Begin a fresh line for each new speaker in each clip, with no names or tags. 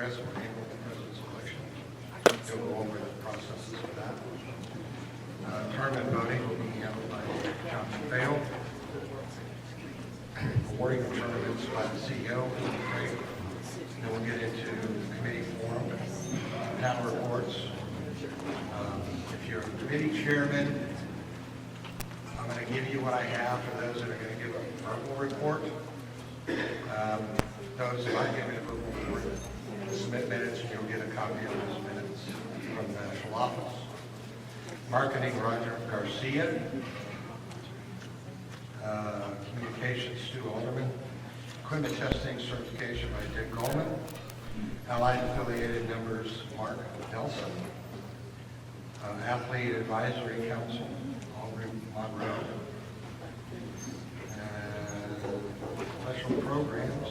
Chris, we're handling the president's election. He'll go over the processes for that. Tournament voting will be handled by Johnson Vale. Awarding of tournaments by the CEO. Great. Then we'll get into committee forum, panel reports. If you're a committee chairman, I'm going to give you what I have for those that are going to give a verbal report. Those who aren't giving a verbal report, submit minutes and you'll get a copy of those minutes from the national office. Marketing, Roger Garcia. Communications, Stu Alderman. Equipment testing certification by Dick Coleman. Allied affiliated members, Mark Delson. Athlete Advisory Council, Aubrey Monroe. Special programs,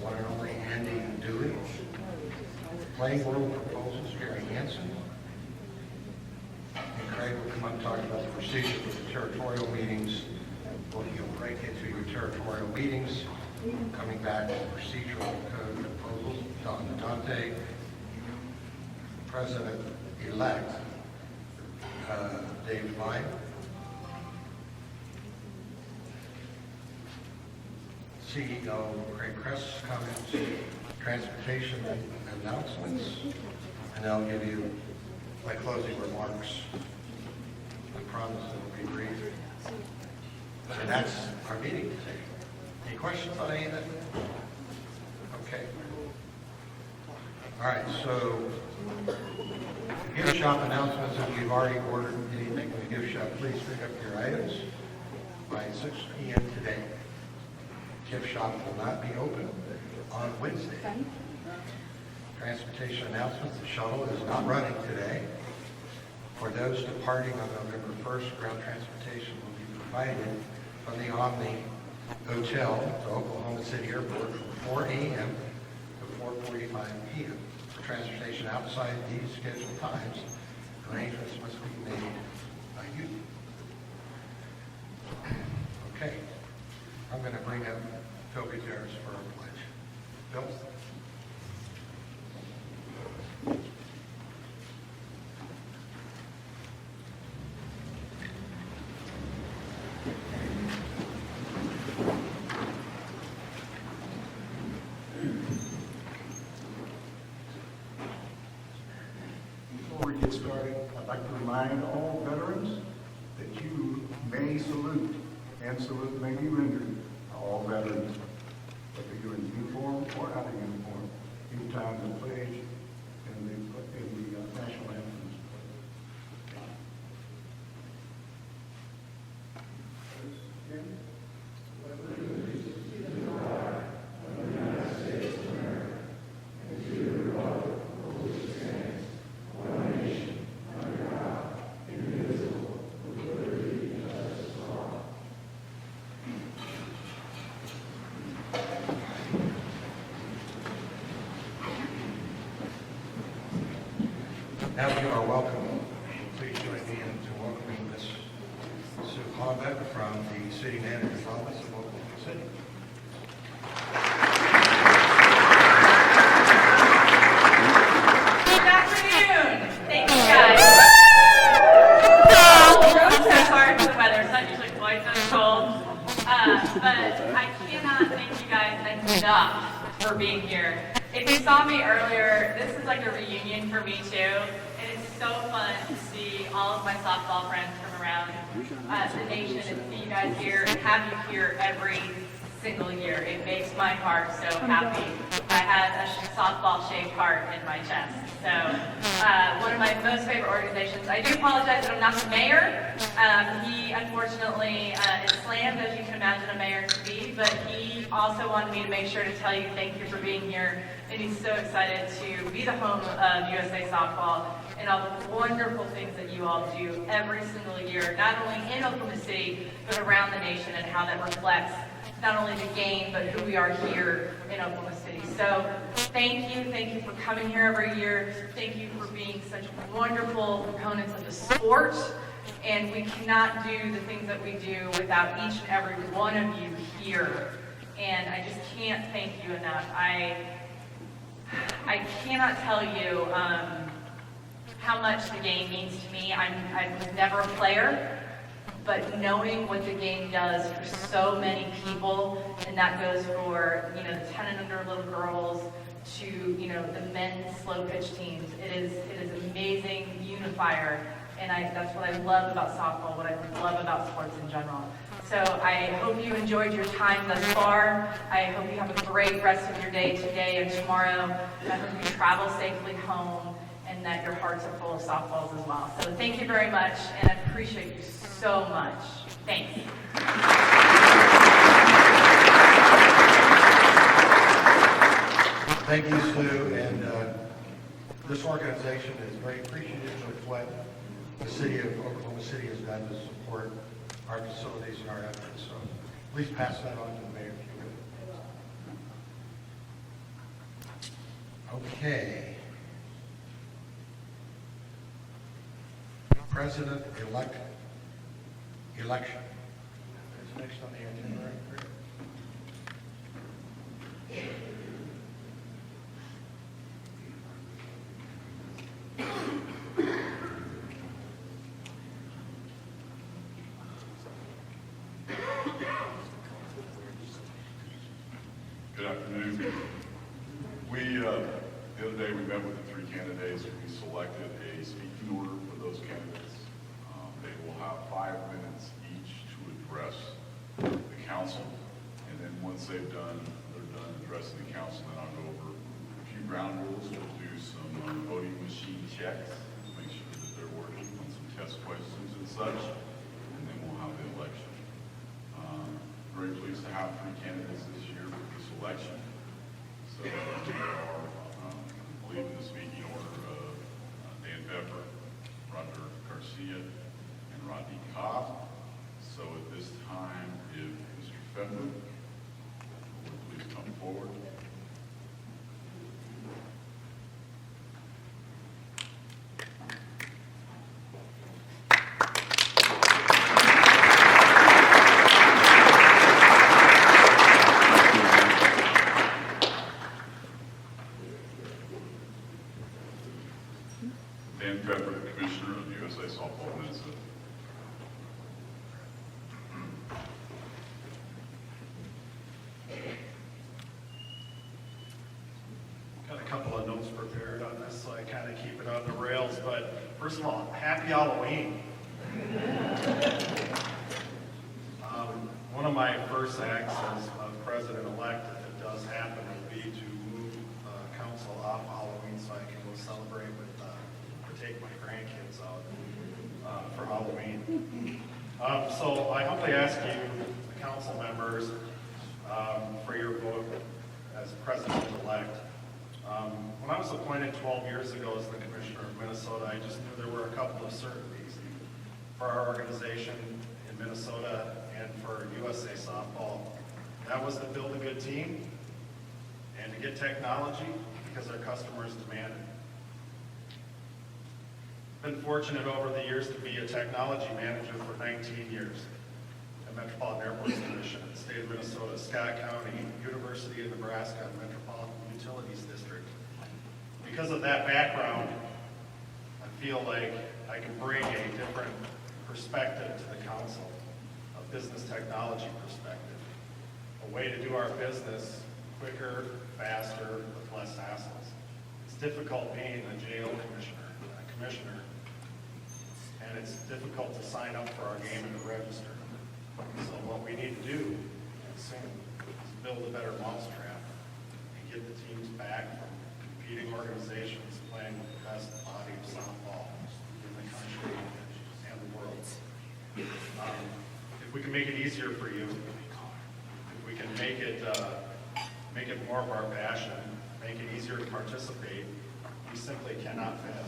one and only Andy Dewey. Playing world proposals, Gary Hansen. And Craig will come up and talk about the procedure for the territorial meetings. You'll break into your territorial meetings. Coming back to procedural code proposals, Don Dante, President-elect Dave Vine, CEO Craig Kress comments, transportation announcements, and I'll give you my closing remarks. I promise it will be brief. And that's our meeting today. Any questions on any of that? Okay. All right, so gift shop announcements, if you've already ordered anything from the gift shop, please pick up your items by 6 p.m. today. Gift shop will not be open on Wednesday. Transportation announcements, the shuttle is not running today. For those departing on November 1st, ground transportation will be provided from the Omni Hotel to Oklahoma City Airport from 4 a.m. to 4:45 p.m. For transportation outside these scheduled times, arrangements must be made by you. Okay, I'm going to bring up Phil Gutierrez for our pledge. Phil?
Before we get started, I'd like to remind all veterans that you may salute, and salute may be rendered to all veterans, whether you're in uniform or out of uniform, anytime the pledge and the national anthem.
Now you are welcome. Please join me in welcoming Ms. Sue Hobbett from the City Manager's Office of Oklahoma City.
Good afternoon. Thank you guys. It's hard for the weather. It's not usually quite this cold. But I cannot thank you guys enough for being here. If you saw me earlier, this is like a reunion for me too. And it's so fun to see all of my softball friends from around the nation and see you guys here and have you here every single year. It makes my heart so happy. I had a softball-shaped heart in my chest. So one of my most favorite organizations. I do apologize that I'm not the mayor. He unfortunately is slammed, as you can imagine a mayor to be, but he also wanted me to make sure to tell you thank you for being here. And he's so excited to be the home of USA Softball and all the wonderful things that you all do every single year, not only in Oklahoma City, but around the nation, and how that reflects not only the game, but who we are here in Oklahoma City. So thank you for coming here every year. Thank you for being such wonderful proponents of the sport. And we cannot do the things that we do without each and every one of you here. And I just can't thank you enough. I cannot tell you how much the game means to me. I was never a player, but knowing what the game does for so many people, and that goes for, you know, the 10 and under little girls to, you know, the men's slow pitch teams. It is an amazing unifier, and that's what I love about softball, what I love about sports in general. So I hope you enjoyed your time thus far. I hope you have a great rest of your day today and tomorrow. I hope you travel safely home and that your hearts are full of softballs as well. So thank you very much, and I appreciate you so much. Thanks.
Thank you, Sue, and this organization is very appreciative of what the city of Oklahoma City has done to support our facilities and our efforts. So please pass that on to the mayor if you would. Okay. President-elect election. That's next on the agenda, right?
Good afternoon. The other day we met with the three candidates. We selected a speaking order for those candidates. They will have 5 minutes each to address the council. And then once they're done addressing the council, then I'll go over a few ground rules. We'll do some voting machine checks, make sure that they're working on some test questions and such. And then we'll have the election. Very pleased to have 3 candidates this year for this election. So we are, I believe in the speaking order of Dan Pepper, Roger Garcia, and Rodney Cobb. So at this time, if Mr. Fender would please come forward. Dan Pepper, the Commissioner of USA Softball Minnesota.
Got a couple of notes prepared on this, so I kind of keep it on the rails. But first of all, happy Halloween. One of my first acts as president-elect, if it does happen, will be to move council off Halloween so I can go celebrate with, or take my grandkids out for Halloween. So I humbly ask you, the council members, for your vote as president-elect. When I was appointed 12 years ago as the Commissioner of Minnesota, I just knew there were a couple of certainties for our organization in Minnesota and for USA Softball. That was to build a good team and to get technology because our customers demand it. Been fortunate over the years to be a technology manager for 19 years at Metropolitan Airports Commission in the state of Minnesota, Scott County, University of Nebraska, and Metropolitan Utilities District. Because of that background, I feel like I can bring a different perspective to the council, a business technology perspective, a way to do our business quicker, faster, with less hassles. It's difficult being a jail commissioner, and it's difficult to sign up for our game and to register. So what we need to do soon is build a better mousetrap and get the teams back from competing organizations playing with the best body of softball in the country and the world. If we can make it easier for you, if we can make it more of our passion, make it easier to participate, we simply cannot fail,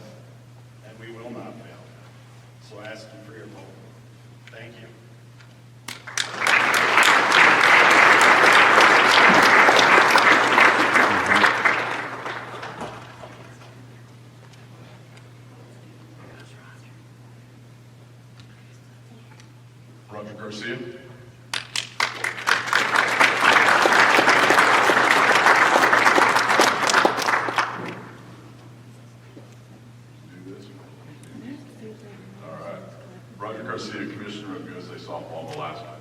and we will not fail. So I ask you for your vote. Thank you.
Roger Garcia. Roger Garcia, Commissioner of USA Softball of Alaska.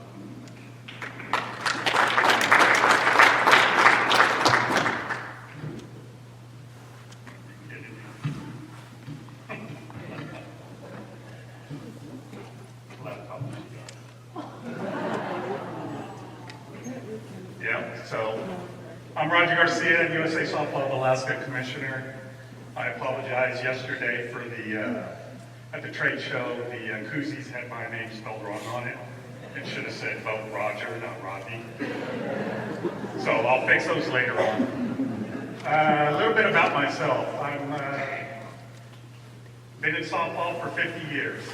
Yeah, so I'm Roger Garcia, USA Softball of Alaska Commissioner. I apologize yesterday for at the trade show, the koozies had my name spelled wrong on it. It should have said vote Roger, not Rodney. So I'll fix those later on. A little bit about myself. I'm been in softball for 50 years.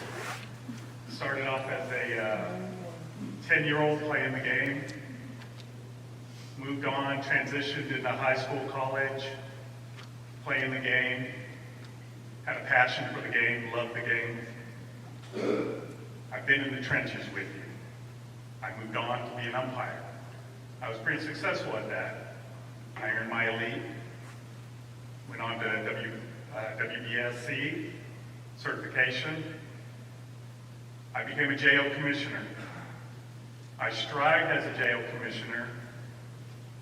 Started off as a 10-year-old playing the game. Moved on, transitioned into high school, college, playing the game. Had a passion for the game, loved the game. I've been in the trenches with you. I moved on to be an umpire. I was pretty successful at that. I earned my elite, went on to WBSC certification. I became a JO commissioner. I strived as a JO commissioner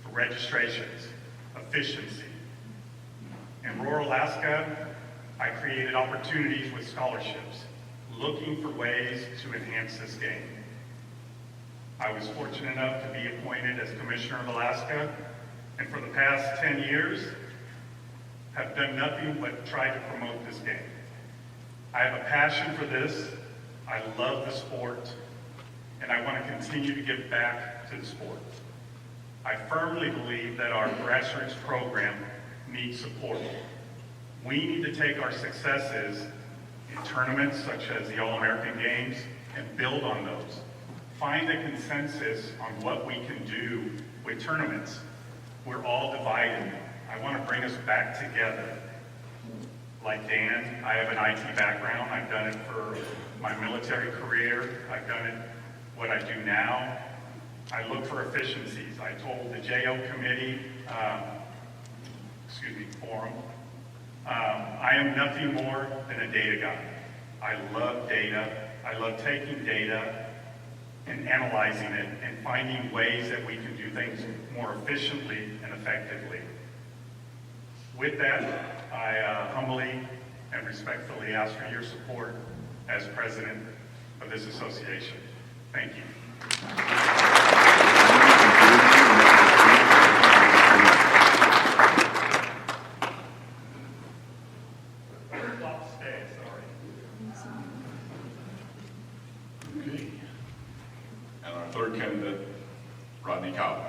for registrations, efficiency. In rural Alaska, I created opportunities with scholarships, looking for ways to enhance this game. I was fortunate enough to be appointed as Commissioner of Alaska, and for the past 10 years, have done nothing but try to promote this game. I have a passion for this. I love the sport, and I want to continue to give back to the sport. I firmly believe that our grassroots program needs support. We need to take our successes in tournaments such as the All-American Games and build on those. Find a consensus on what we can do with tournaments. We're all divided. I want to bring us back together. Like Dan, I have an IT background. I've done it for my military career. I've done it what I do now. I look for efficiencies. I told the JO committee, forum, I am nothing more than a data guy. I love data. I love taking data and analyzing it and finding ways that we can do things more efficiently and effectively. With that, I humbly and respectfully ask for your support as president of this association. Thank you.
Okay. And our third candidate, Rodney Cobb.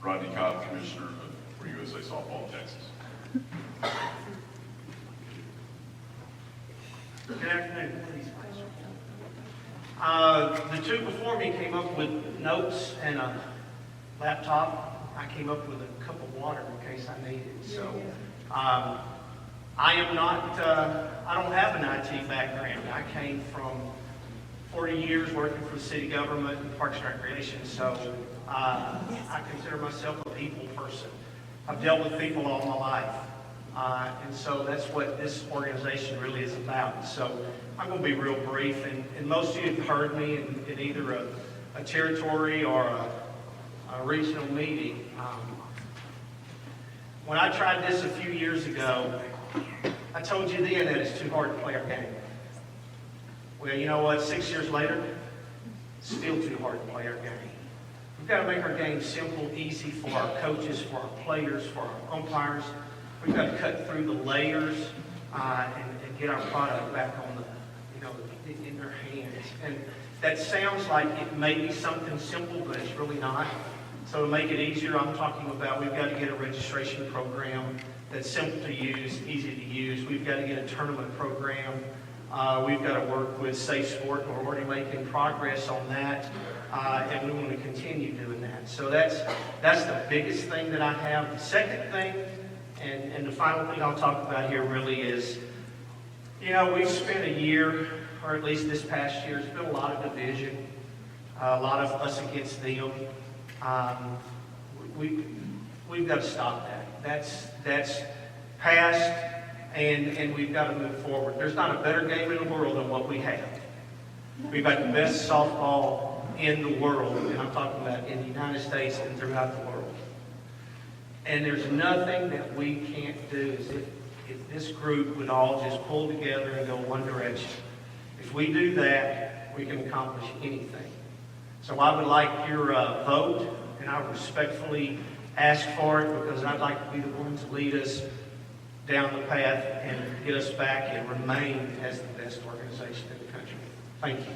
Rodney Cobb, Commissioner for USA Softball of Texas.
Good afternoon. The two before me came up with notes and a laptop. I came up with a cup of water in case I need it. So I am not, I don't have an IT background. I came from 40 years working for the city government and Parks and Recreation. So I consider myself a people person. I've dealt with people all my life. And so that's what this organization really is about. So I'm going to be real brief, and most of you have heard me in either a territory or a regional meeting. When I tried this a few years ago, I told you then that it's too hard to play our game. Well, you know what? 6 years later, it's still too hard to play our game. We've got to make our game simple, easy for our coaches, for our players, for our umpires. We've got to cut through the layers and get our product back on in their hands. And that sounds like it may be something simple, but it's really not. So to make it easier, I'm talking about we've got to get a registration program that's simple to use, easy to use. We've got to get a tournament program. We've got to work with Safe Sport. We're already making progress on that, and we want to continue doing that. So that's the biggest thing that I have. The second thing, and the final thing I'll talk about here really is, we've spent a year, or at least this past year, there's been a lot of division a lot of us against them. We've got to stop that. That's past, and we've got to move forward. There's not a better game in the world than what we have. We've got the best softball in the world, and I'm talking about in the United States and throughout the world. And there's nothing that we can't do as if this group would all just pull together and go one direction. If we do that, we can accomplish anything. So I would like your vote, and I respectfully ask for it because I'd like to be the one to lead us down the path and get us back and remain as the best organization in the country. Thank you.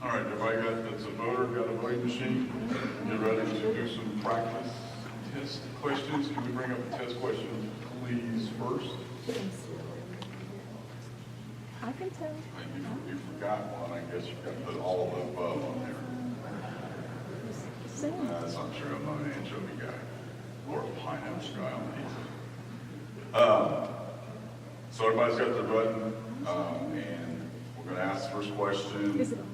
All right, everybody that's a voter, got a voting machine? Get ready to do some practice test questions. Can we bring up a test question, please, first?
I can tell.
You forgot one. I guess you've got to put all of the above on there. That's not true. I'm not an anchovy guy or a pineapple guy on these. So everybody's got their button, and we're going to ask the first question.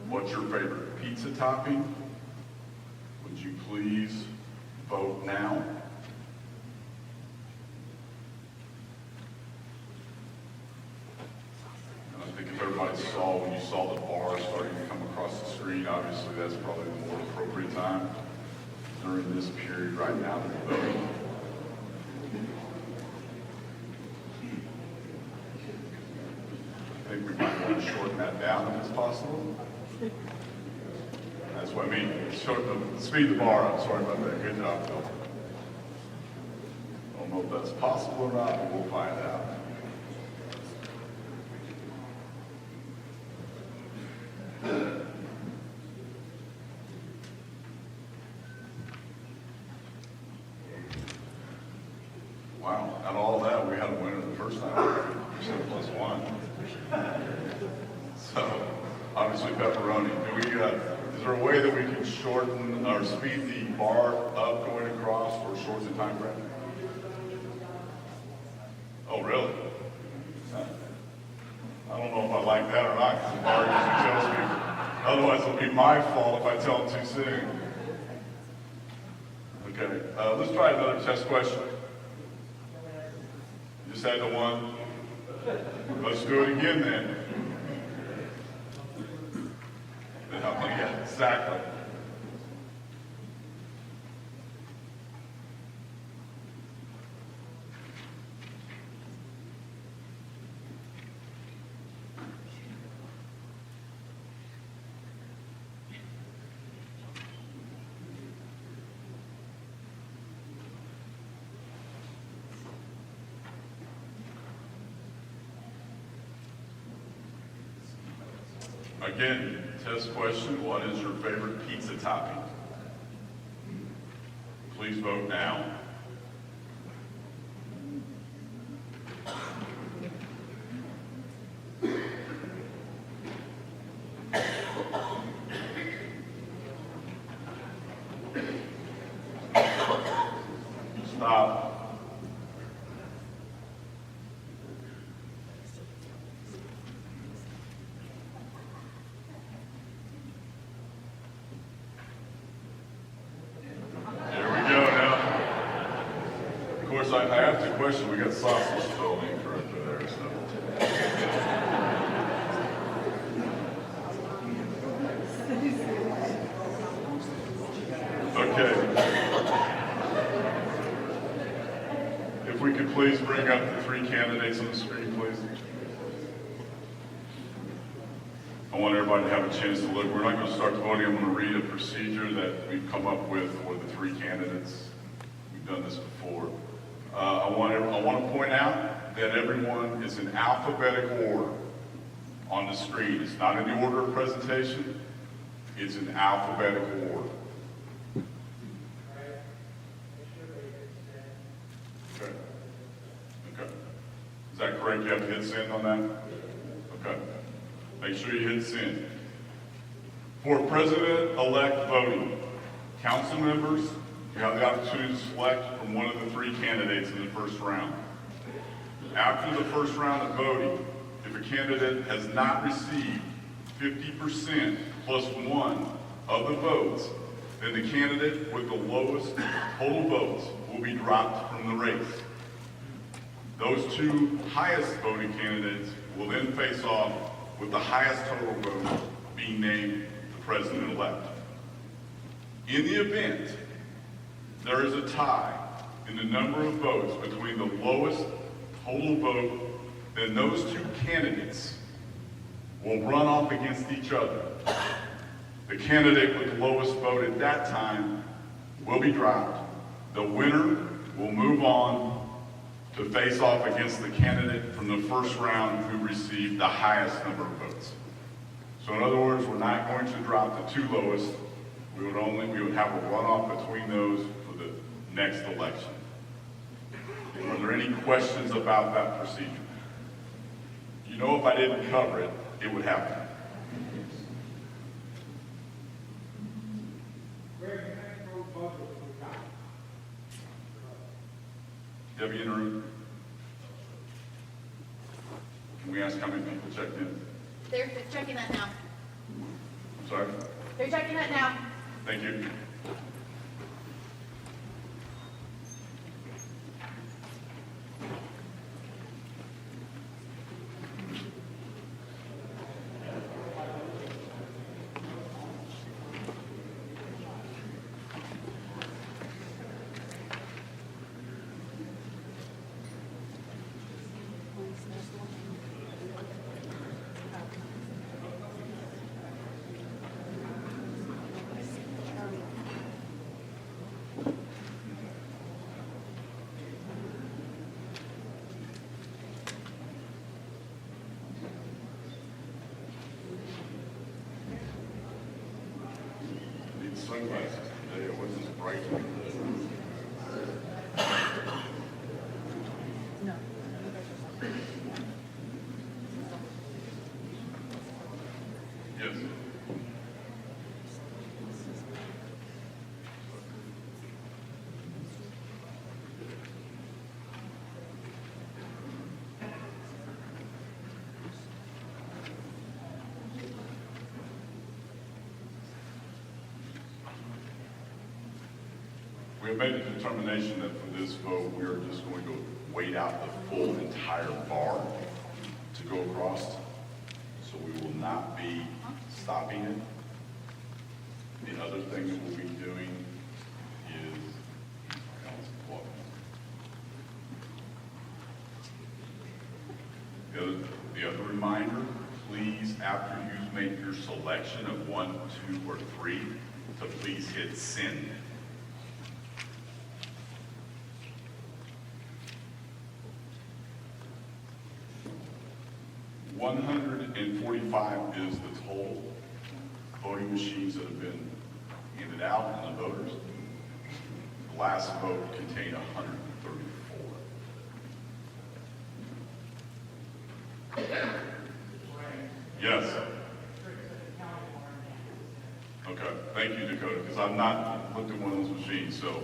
What's your favorite pizza topping? Would you please vote now? And I think if everybody saw, when you saw the bar starting to come across the screen, obviously that's probably the more appropriate time during this period right now to be voting. I think we might want to shorten that down if it's possible. That's what I mean. Speed the bar up. Sorry about that. Good job, Phil. I don't know if that's possible or not, but we'll find out. Wow, out of all that, we had a winner the first time. 7 + 1. So, obviously pepperoni. Is there a way that we can shorten or speed the bar up going across or shorten the time frame? Oh, really? I don't know if I like that or not, because the bar usually tells me. Otherwise, it'll be my fault if I tell them too soon. Okay, let's try another test question. You just had the one. Let's do it again then. Yeah, exactly. Again, test question, what is your favorite pizza topping? Please vote now. Stop. I asked a question, we got sausage spelled incorrectly there, so. Okay. If we could please bring up the 3 candidates on the screen, please. I want everybody to have a chance to look. We're not going to start the voting. I'm going to read a procedure that we've come up with for the 3 candidates. We've done this before. I want to point out that everyone is in alphabetical order on the screen. It's not in the order of presentation. It's in alphabetical order. Okay. Okay. Is that correct? You have to hit send on that? Okay. Make sure you hit send. For President-elect voting, Council members, you have the opportunity to select from one of the three candidates in the first round. After the first round of voting, if a candidate has not received 50% plus one of the votes, then the candidate with the lowest total votes will be dropped from the race. Those two highest voting candidates will then face off with the highest total vote being named the president-elect. In the event there is a tie in the number of votes between the lowest total vote, then those two candidates will run off against each other. The candidate with the lowest vote at that time will be dropped. The winner will move on to face off against the candidate from the first round who received the highest number of votes. So in other words, we're not going to drop the two lowest. We would have a runoff between those for the next election. Are there any questions about that procedure? You know, if I didn't cover it, it would happen. Debbie in the room? Can we ask how many people checked in?
They're checking that now.
I'm sorry?
They're checking that now.
Thank you. Need sunglasses today. It wasn't as bright. Yes. We have made a determination that for this vote, we are just going to wait out the full entire bar to go across. So we will not be stopping it. The other thing that we'll be doing is, the other reminder, please, after you make your selection of 1, 2, or 3, to please hit send. $145 is the total voting machines that have been handed out and the voters. The last vote contained 134. Yes. Okay, thank you, Dakota, because I've not looked at one of those machines. So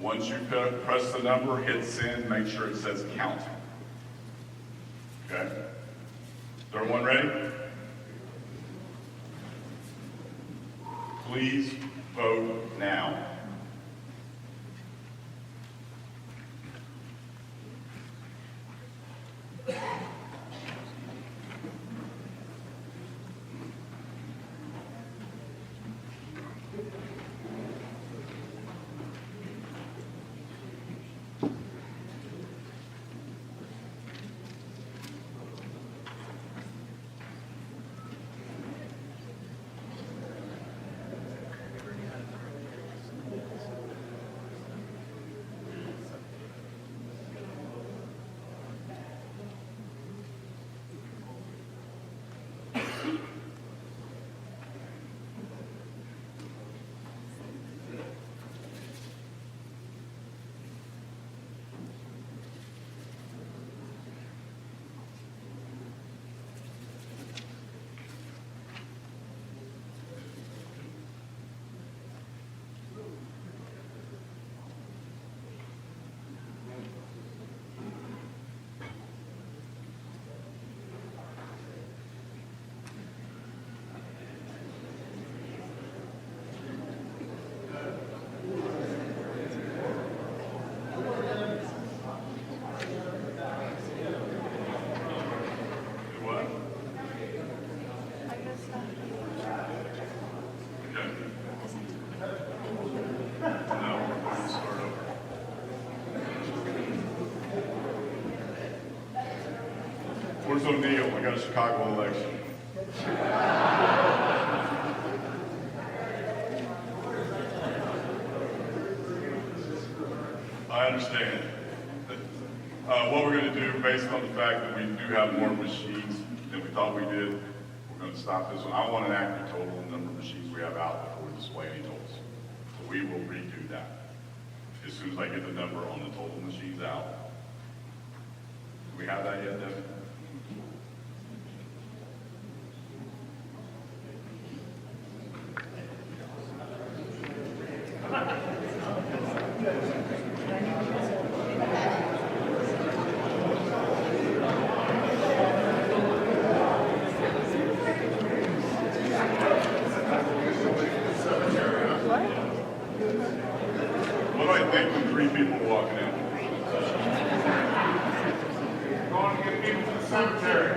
once you press the number, hit send, make sure it says count. Okay? Is everyone ready? Please vote now. Where's O'Neill? I got a Chicago election. I understand. What we're going to do, based on the fact that we do have more machines than we thought we did, we're going to stop this one. I want an accurate total of the number of machines we have out before we display any totals. So we will redo that as soon as I get the number on the total machines out. Do we have that yet, Devin? What do I think when 3 people walking in? Going to get people to the cemetery.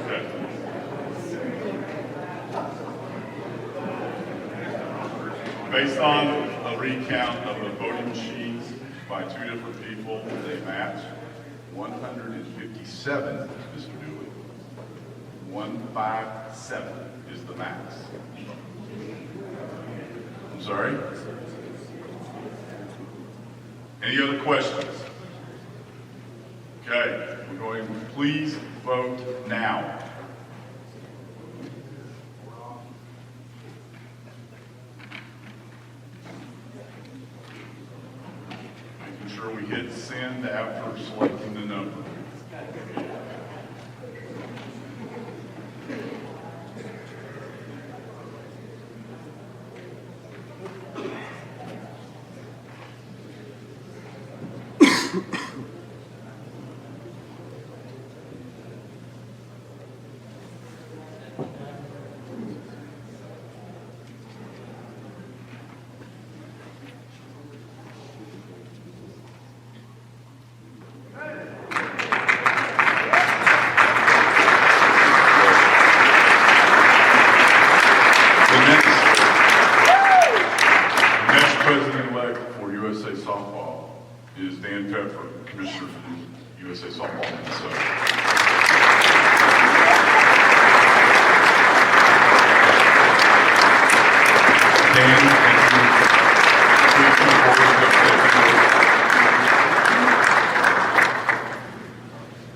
Okay. Based on a recount of the voting machines by 2 different people, they match 157, Mr. Dooley. 157 is the max. I'm sorry? Any other questions? Okay, we're going to please vote now. Making sure we hit send after selecting the number. President-elect for USA Softball is Dan Pepper, Commissioner for the USA Softball Minnesota. Dan, please come forward.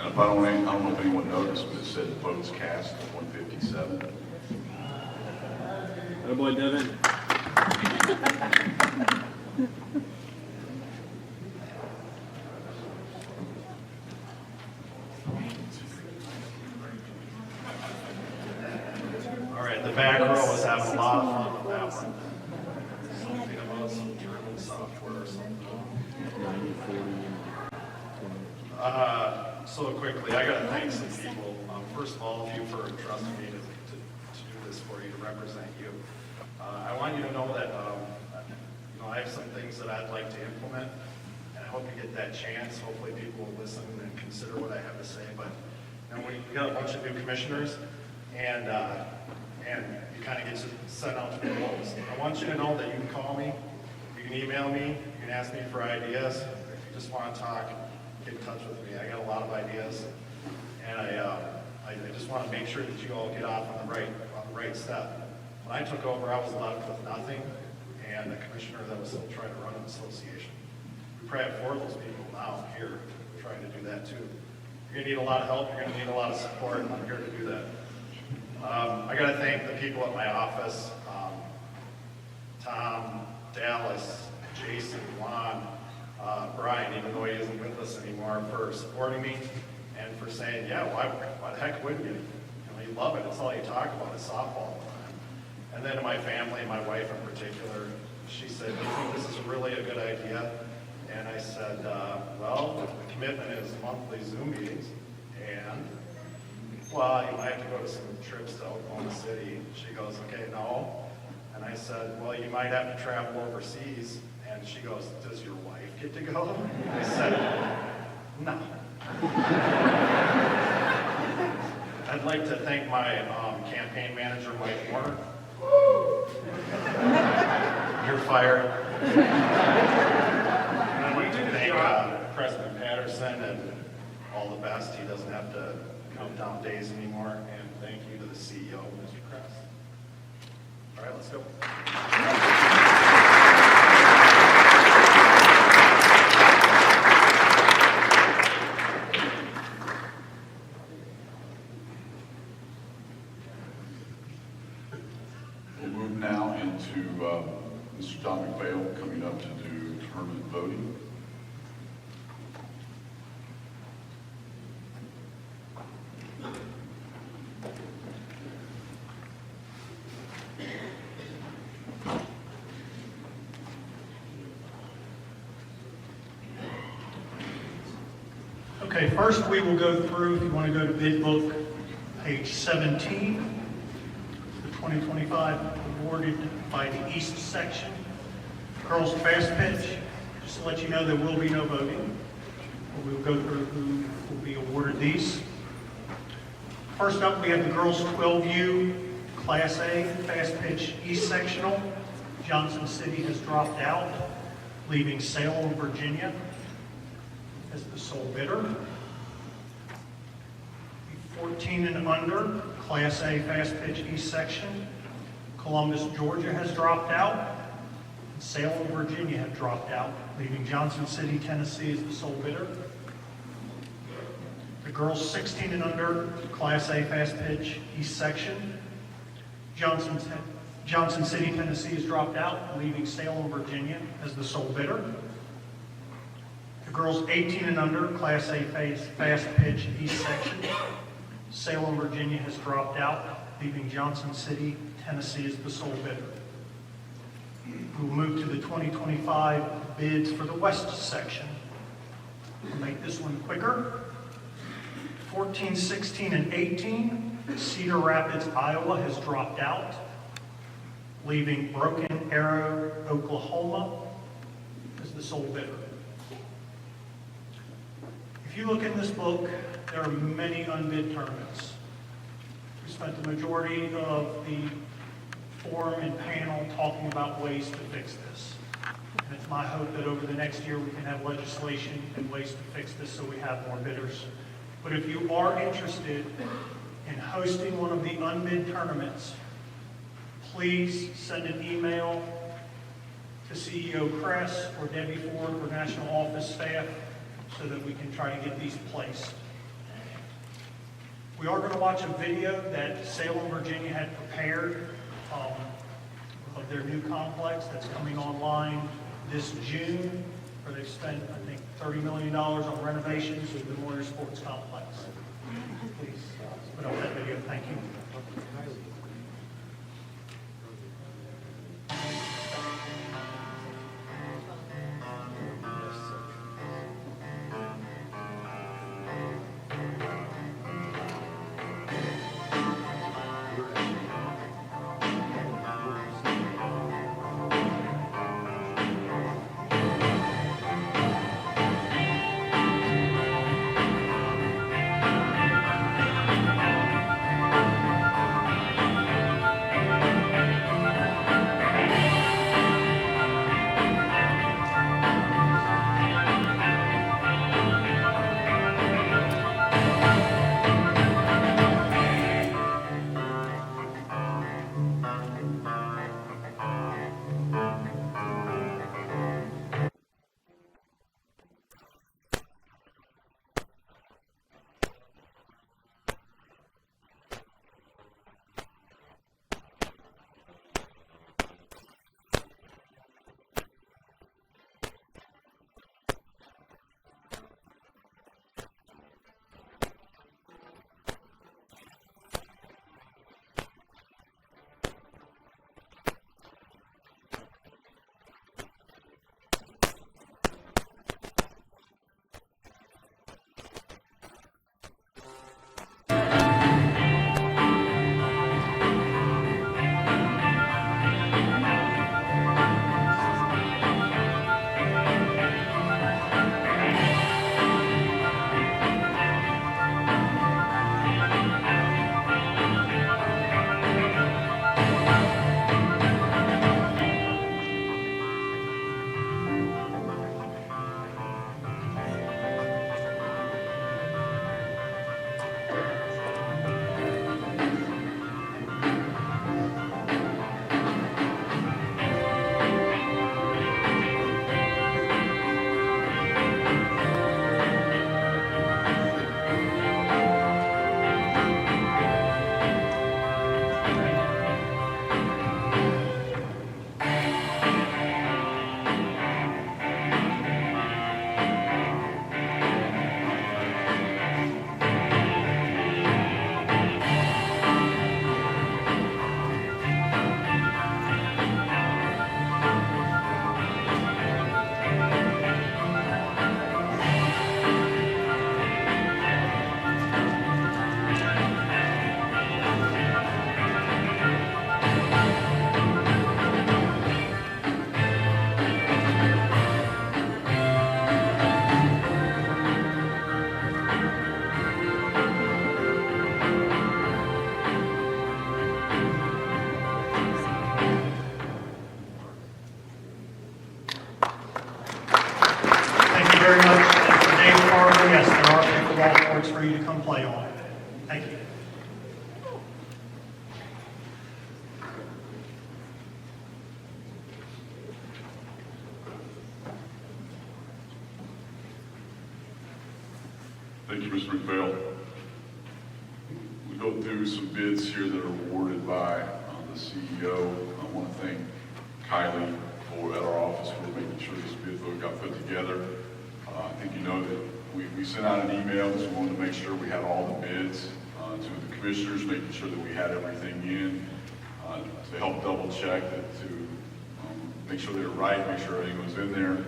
And if I don't know if anyone noticed, but it said votes cast 157.
Oh boy, Devin.
All right, the back row was having a lot of fun with that one. Something about some German software or something. So quickly, I gotta thank some people. First of all, you for trusting me to do this for you, to represent you. I want you to know that, I have some things that I'd like to implement, and I hope you get that chance. Hopefully people will listen and consider what I have to say, but, we got a bunch of new commissioners, and you kind of get sent out to the roles. I want you to know that you can call me, you can email me, you can ask me for ideas. If you just want to talk, get in touch with me. I got a lot of ideas, and I just want to make sure that you all get off on the right step. When I took over, I was left with nothing, and a commissioner that was still trying to run an association. We probably have 4 of those people now here trying to do that too. You're gonna need a lot of help, you're gonna need a lot of support, and I'm here to do that. I gotta thank the people at my office, Tom, Dallas, Jason, Juan, Brian, even though he isn't with us anymore, for supporting me and for saying, yeah, why the heck wouldn't you? You love it, it's all you talk about is softball. And then to my family, my wife in particular, she said, do you think this is really a good idea? And I said, well, the commitment is monthly Zoom meetings, and, well, you might have to go to some trips to Oklahoma City. She goes, okay, no. And I said, well, you might have to travel overseas. And she goes, does your wife get to go? I said, no. I'd like to thank my campaign manager, Mike Warner. You're fired. And I'd like to thank President Patterson and all the best. He doesn't have to countdown days anymore, and thank you to the CEO, Mr. Kress. All right, let's go.
We'll move now into Mr. John McPhail coming up to do tournament voting.
Okay, first we will go through, if you want to go to bid book, page 17, the 2025 awarded by the East section. Girls fast pitch, just to let you know there will be no voting. We will go through who will be awarded these. First up, we have the girls 12U Class A fast pitch East sectional. Johnson City has dropped out, leaving Salem, Virginia as the sole bidder. 14 and under, Class A fast pitch East section. Columbus, Georgia has dropped out. Salem, Virginia have dropped out, leaving Johnson City, Tennessee as the sole bidder. The girls 16 and under, Class A fast pitch East section. Johnson City, Tennessee has dropped out, leaving Salem, Virginia as the sole bidder. The girls 18 and under, Class A fast pitch East section. Salem, Virginia has dropped out, leaving Johnson City, Tennessee as the sole bidder. We will move to the 2025 bids for the West section. We'll make this one quicker. 14, 16, and 18, Cedar Rapids, Iowa has dropped out, leaving Broken Arrow, Oklahoma as the sole bidder. If you look in this book, there are many unbid tournaments. We spent the majority of the forum and panel talking about ways to fix this. And it's my hope that over the next year we can have legislation and ways to fix this so we have more bidders. But if you are interested in hosting one of the unbid tournaments, please send an email to CEO Kress or Debbie Ford or National Office staff so that we can try to get these placed. We are going to watch a video that Salem, Virginia had prepared of their new complex that's coming online this June, where they've spent, I think, $30 million on renovations of the Moyer Sports Complex. Please put up that video. Thank you.
Thank you, Mr. McPhail. We go through some bids here that are awarded by the CEO. I want to thank Kylie at our office for making sure this bid book got put together. I think you know that we sent out an email because we wanted to make sure we had all the bids to the commissioners, making sure that we had everything in to help double check that, to make sure they were right, make sure everything was in there.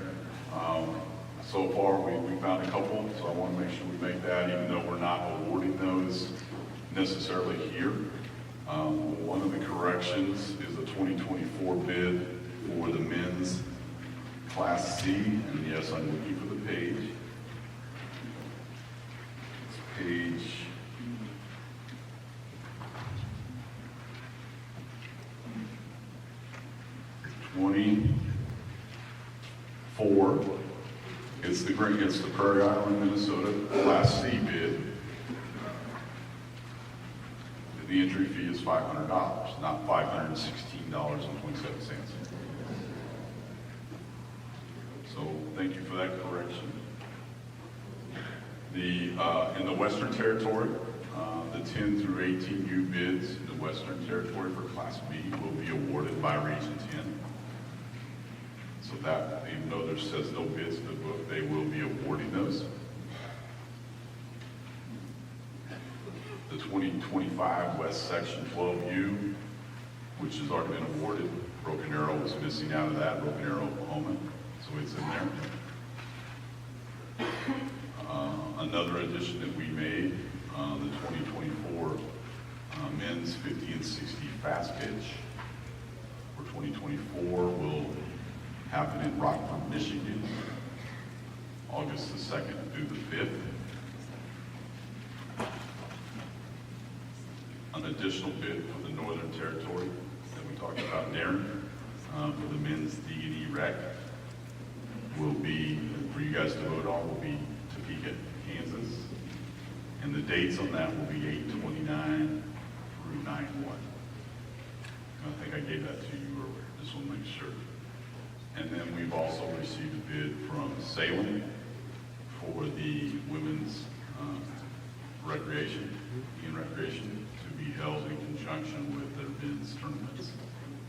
So far, we found a couple, so I want to make sure we make that, even though we're not awarding those necessarily here. One of the corrections is a 2024 bid for the men's Class C, and yes, I'm looking for the page. It's page 24. It's the Prairie Island, Minnesota Class C bid. The entry fee is $500, not $516.27. So thank you for that correction. In the Western Territory, the 10 through 18U bids in the Western Territory for Class B will be awarded by Region 10. So that, even though there says no bids in the book, they will be awarding those. The 2025 West Section 12U, which has already been awarded, Broken Arrow was missing out of that, Broken Arrow, Oklahoma, so it's in there. Another addition that we made, the 2024 men's 50 and 60 fast pitch for 2024 will happen in Rockford, Michigan, August the 2nd through the 5th. An additional bid for the Northern Territory that we talked about there for the men's D&E rec will be, for you guys to vote on, will be Topeka, Kansas. And the dates on that will be 8/29 through 9/1. I think I gave that to you earlier, just want to make sure. And then we've also received a bid from Salem for the women's recreation to be held in conjunction with their men's tournaments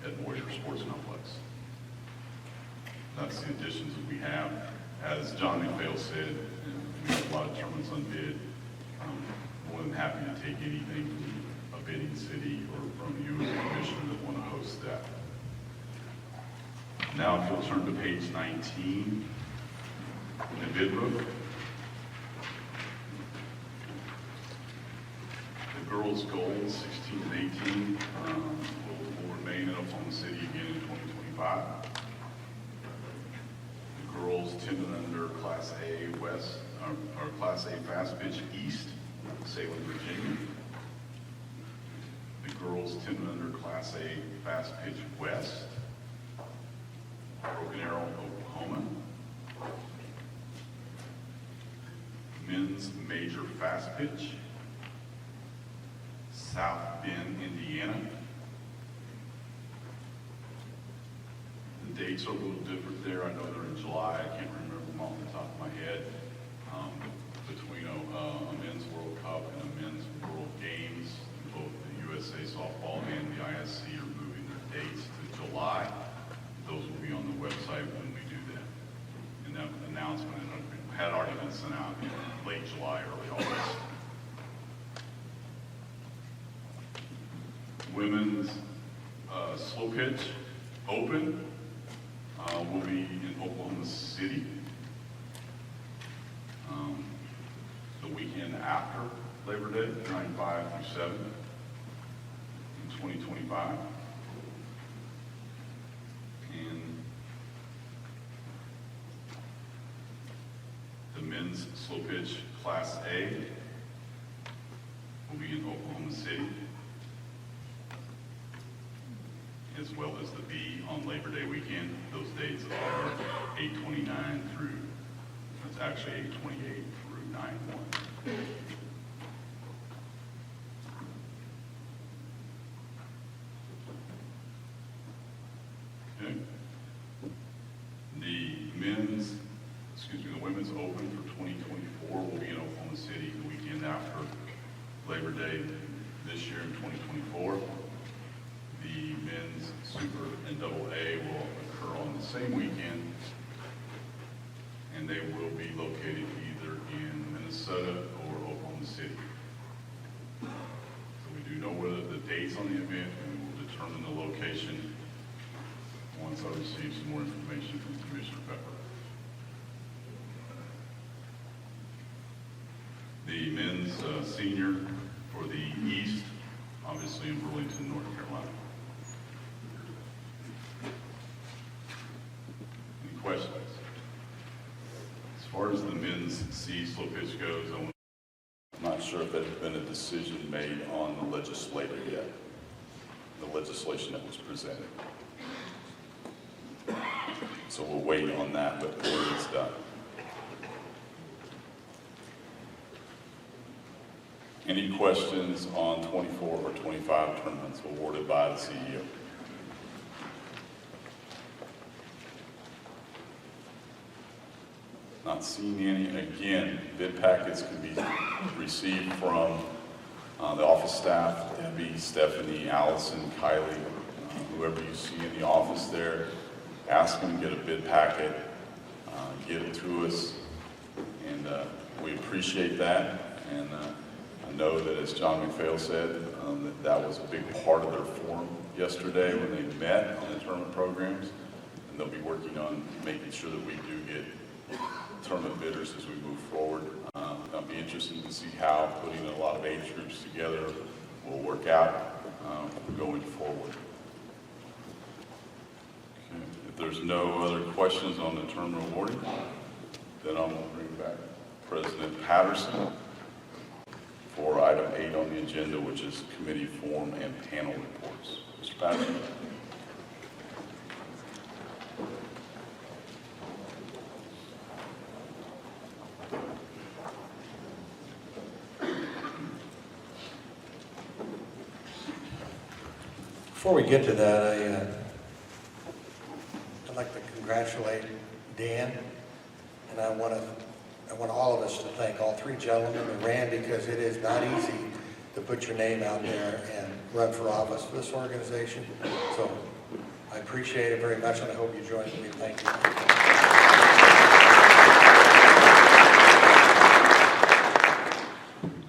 at Warrior Sports Complex. That's the additions that we have. As John McPhail said, we have a lot of tournaments on bid. More than happy to take anything from a bidding city or from you as a commissioner that want to host that. Now, if you'll turn to page 19 in the bid book. The girls' goals, 16 and 18, will remain in Oklahoma City again in 2025. The girls 10 and under Class A West, or Class A Fast Pitch East, Salem, Virginia. The girls 10 and under Class A Fast Pitch West, Broken Arrow, Oklahoma. Men's Major Fast Pitch, South Bend, Indiana. The dates are a little different there. I know they're in July. I can't remember them off the top of my head. Between a men's World Cup and a men's World Games, both the USA Softball and the ISC are moving their dates to July. Those will be on the website when we do that. And that announcement had already been sent out in late July, early August. Women's slow pitch open will be in Oklahoma City the weekend after Labor Day, 9/5 through 7 in 2025. And the men's slow pitch Class A will be in Oklahoma City, as well as the B on Labor Day weekend. Those dates are 8/29 through, that's actually 8/28 through 9/1. Okay. The women's open for 2024 will be in Oklahoma City the weekend after Labor Day this year in 2024. The men's Super and Double A will occur on the same weekend, and they will be located either in Minnesota or Oklahoma City. So we do know whether the dates on the event, and we will determine the location once I receive some more information from Commissioner Pepper. The men's senior for the East, obviously in Burlington, North Carolina. Any questions? As far as the men's C slow pitch goes, I'm not sure if there's been a decision made on the legislator yet, the legislation that was presented. So we'll wait on that before it's done. Any questions on 24 or 25 tournaments awarded by the CEO? Not seeing any. Again, bid packets can be received from the office staff, Debbie, Stephanie, Allison, Kylie, whoever you see in the office there. Ask them to get a bid packet, get it to us, and we appreciate that. And I know that, as John McPhail said, that was a big part of their forum yesterday when they met on the tournament programs, and they'll be working on making sure that we do get tournament bidders as we move forward. It'll be interesting to see how putting a lot of age groups together will work out going forward. Okay. If there's no other questions on the tournament awarding, then I'm going to bring back President Patterson for item 8 on the agenda, which is committee form and panel reports. Mr. Patterson.
Before we get to that, I'd like to congratulate Dan, and I want all of us to thank all three gentlemen who ran, because it is not easy to put your name out there and run for office for this organization. So I appreciate it very much, and I hope you join me. Thank you.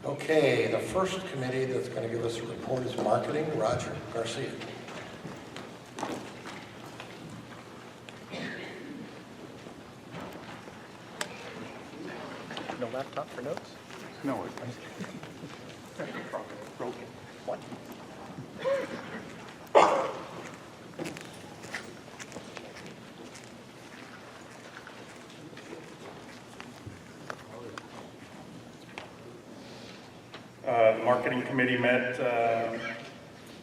Okay, the first committee that's going to give us a report is marketing. Roger Garcia.
No laptop for notes?
No,
Broken. What?
The marketing committee met.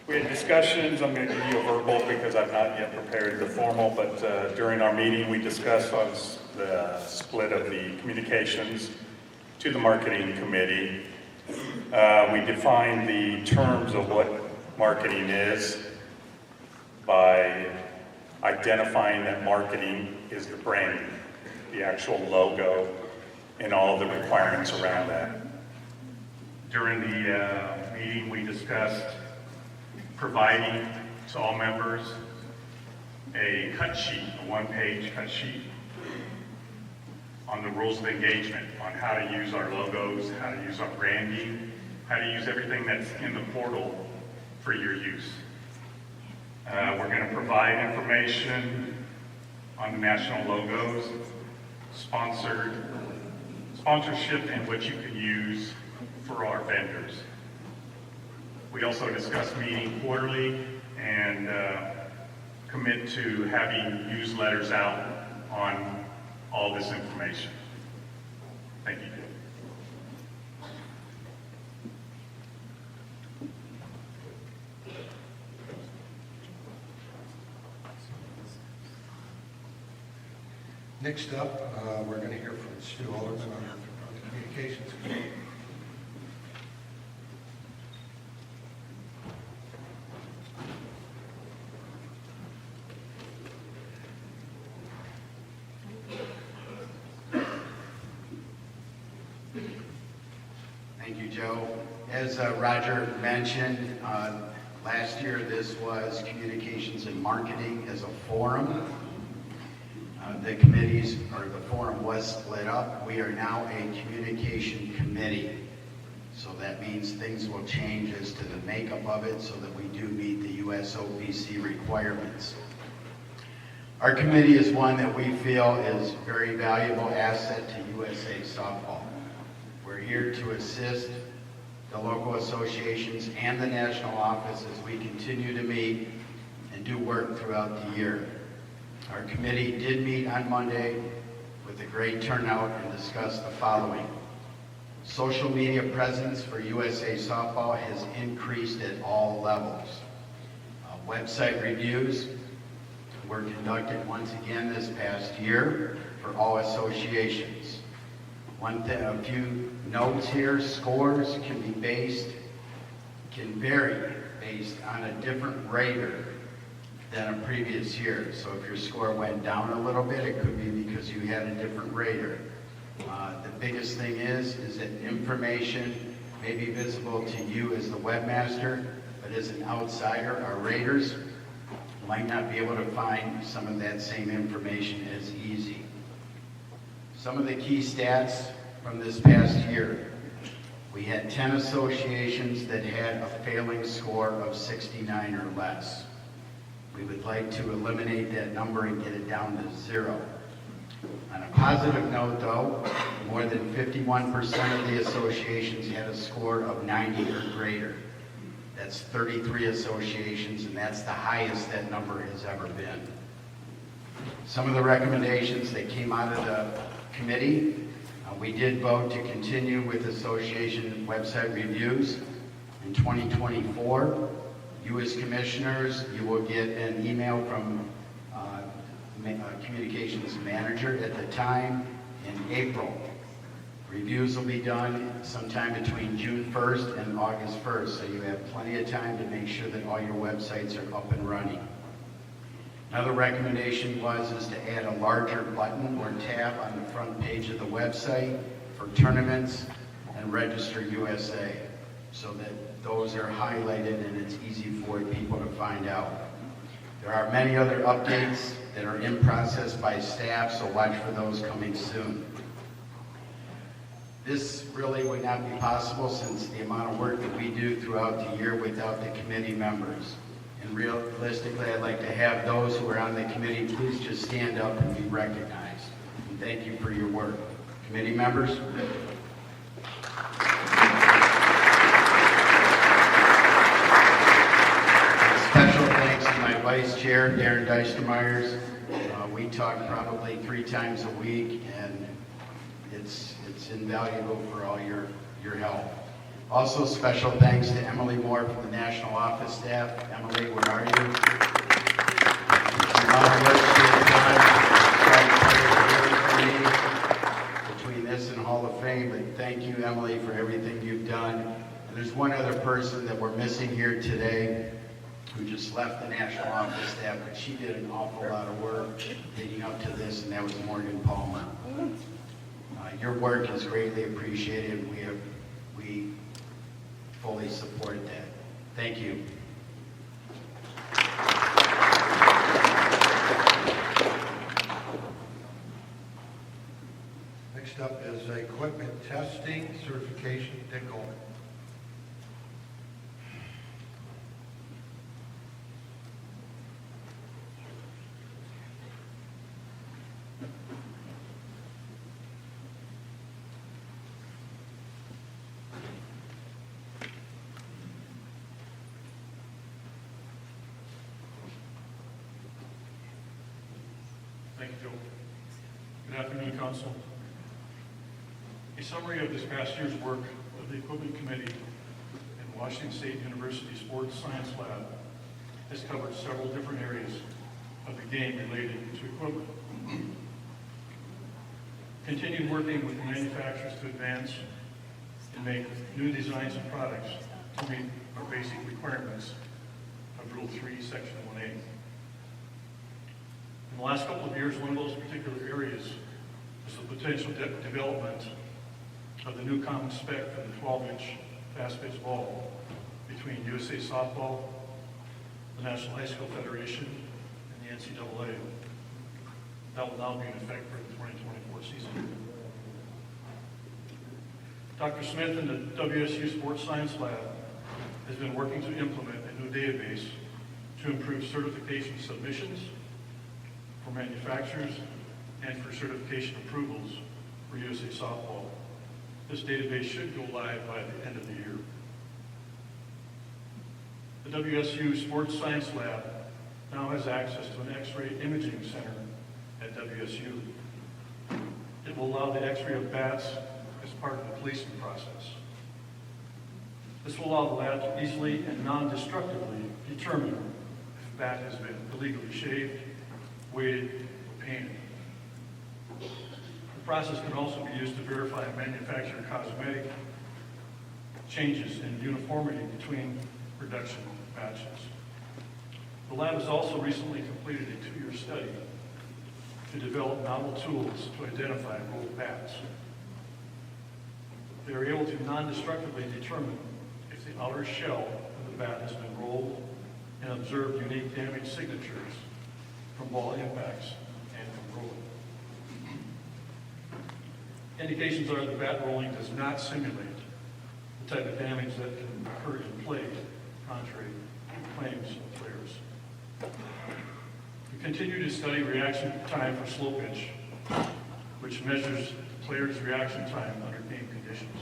We had discussions. I'm going to give you a verbal because I've not yet prepared the formal, but during our meeting we discussed on the split of the communications to the marketing committee. We defined the terms of what marketing is by identifying that marketing is the branding, the actual logo, and all the requirements around that. During the meeting, we discussed providing to all members a cut sheet, a one-page cut sheet on the rules of engagement, on how to use our logos, how to use our branding, how to use everything that's in the portal for your use. We're going to provide information on the national logos, sponsorship, and what you can use for our vendors. We also discussed meeting quarterly and commit to having newsletters out on all this information. Thank you.
Next up, we're going to hear from Stu Alderman on the Communications Committee.
Joe. As Roger mentioned, last year this was Communications and Marketing as a forum. The committees, or the forum was split up. We are now a communication committee. So that means things will change as to the makeup of it so that we do meet the USOPC requirements. Our committee is one that we feel is a very valuable asset to USA Softball. We're here to assist the local associations and the national office as we continue to meet and do work throughout the year. Our committee did meet on Monday with a great turnout and discussed the following. Social media presence for USA Softball has increased at all levels. Website reviews were conducted once again this past year for all associations. A few notes here: scores can vary based on a different rater than a previous year. So if your score went down a little bit, it could be because you had a different rater. The biggest thing is that information may be visible to you as the webmaster, but as an outsider, our raters might not be able to find some of that same information as easy. Some of the key stats from this past year. We had 10 associations that had a failing score of 69 or less. We would like to eliminate that number and get it down to 0. On a positive note, though, more than 51% of the associations had a score of 90 or greater. That's 33 associations, and that's the highest that number has ever been. Some of the recommendations that came out of the committee, we did vote to continue with association website reviews. In 2024, you as commissioners, you will get an email from communications manager at the time in April. Reviews will be done sometime between June 1st and August 1st, so you have plenty of time to make sure that all your websites are up and running. Another recommendation is to add a larger button or tab on the front page of the website for tournaments and Register USA, so that those are highlighted and it's easy for people to find out. There are many other updates that are in process by staff, so watch for those coming soon. This really would not be possible since the amount of work that we do throughout the year without the committee members. And realistically, I'd like to have those who are on the committee please just stand up and be recognized. And thank you for your work. Committee members? Special thanks to my vice chair, Darren Deistermeyers. We talk probably 3 times a week, and it's invaluable for all your help. Also, special thanks to Emily Moore from the National Office staff. Emily, where are you? The amount of work she has done between this and Hall of Fame, but thank you, Emily, for everything you've done. And there's one other person that we're missing here today who just left the National Office staff, but she did an awful lot of work leading up to this, and that was Morgan Palmer. Your work is greatly appreciated. We fully support that. Thank you.
Next up is equipment testing certification, Dick Goldman.
Thank you, Joe. Good afternoon, Council. A summary of this past year's work of the Equipment Committee and Washington State University Sports Science Lab has covered several different areas of the game related to equipment. Continued working with the manufacturers to advance and make new designs and products to meet our basic requirements of Rule 3, Section 1A. In the last couple of years, one of those particular areas is the potential development of the new common spec for the 12-inch fast-pitch ball between USA Softball, the National High School Federation, and the NCAA. That will now be in effect for the 2024 season. Dr. Smith in the WSU Sports Science Lab has been working to implement a new database to improve certification submissions for manufacturers and for certification approvals for USA Softball. This database should go live by the end of the year. The WSU Sports Science Lab now has access to an X-ray imaging center at WSU. It will allow the X-ray of bats as part of the policing process. This will allow the lab to easily and non-destructively determine if a bat has been illegally shaved, weighted, or painted. The process can also be used to verify manufacturer cosmetic changes in uniformity between production batches. The lab has also recently completed a 2-year study to develop novel tools to identify rolled bats. They are able to non-destructively determine if the outer shell of the bat has been rolled and observe unique damage signatures from ball impacts and from rolling. Indications are that bat rolling does not simulate the type of damage that can occur in play, contrary to claims of players. We continue to study reaction time for slow pitch, which measures the player's reaction time under game conditions.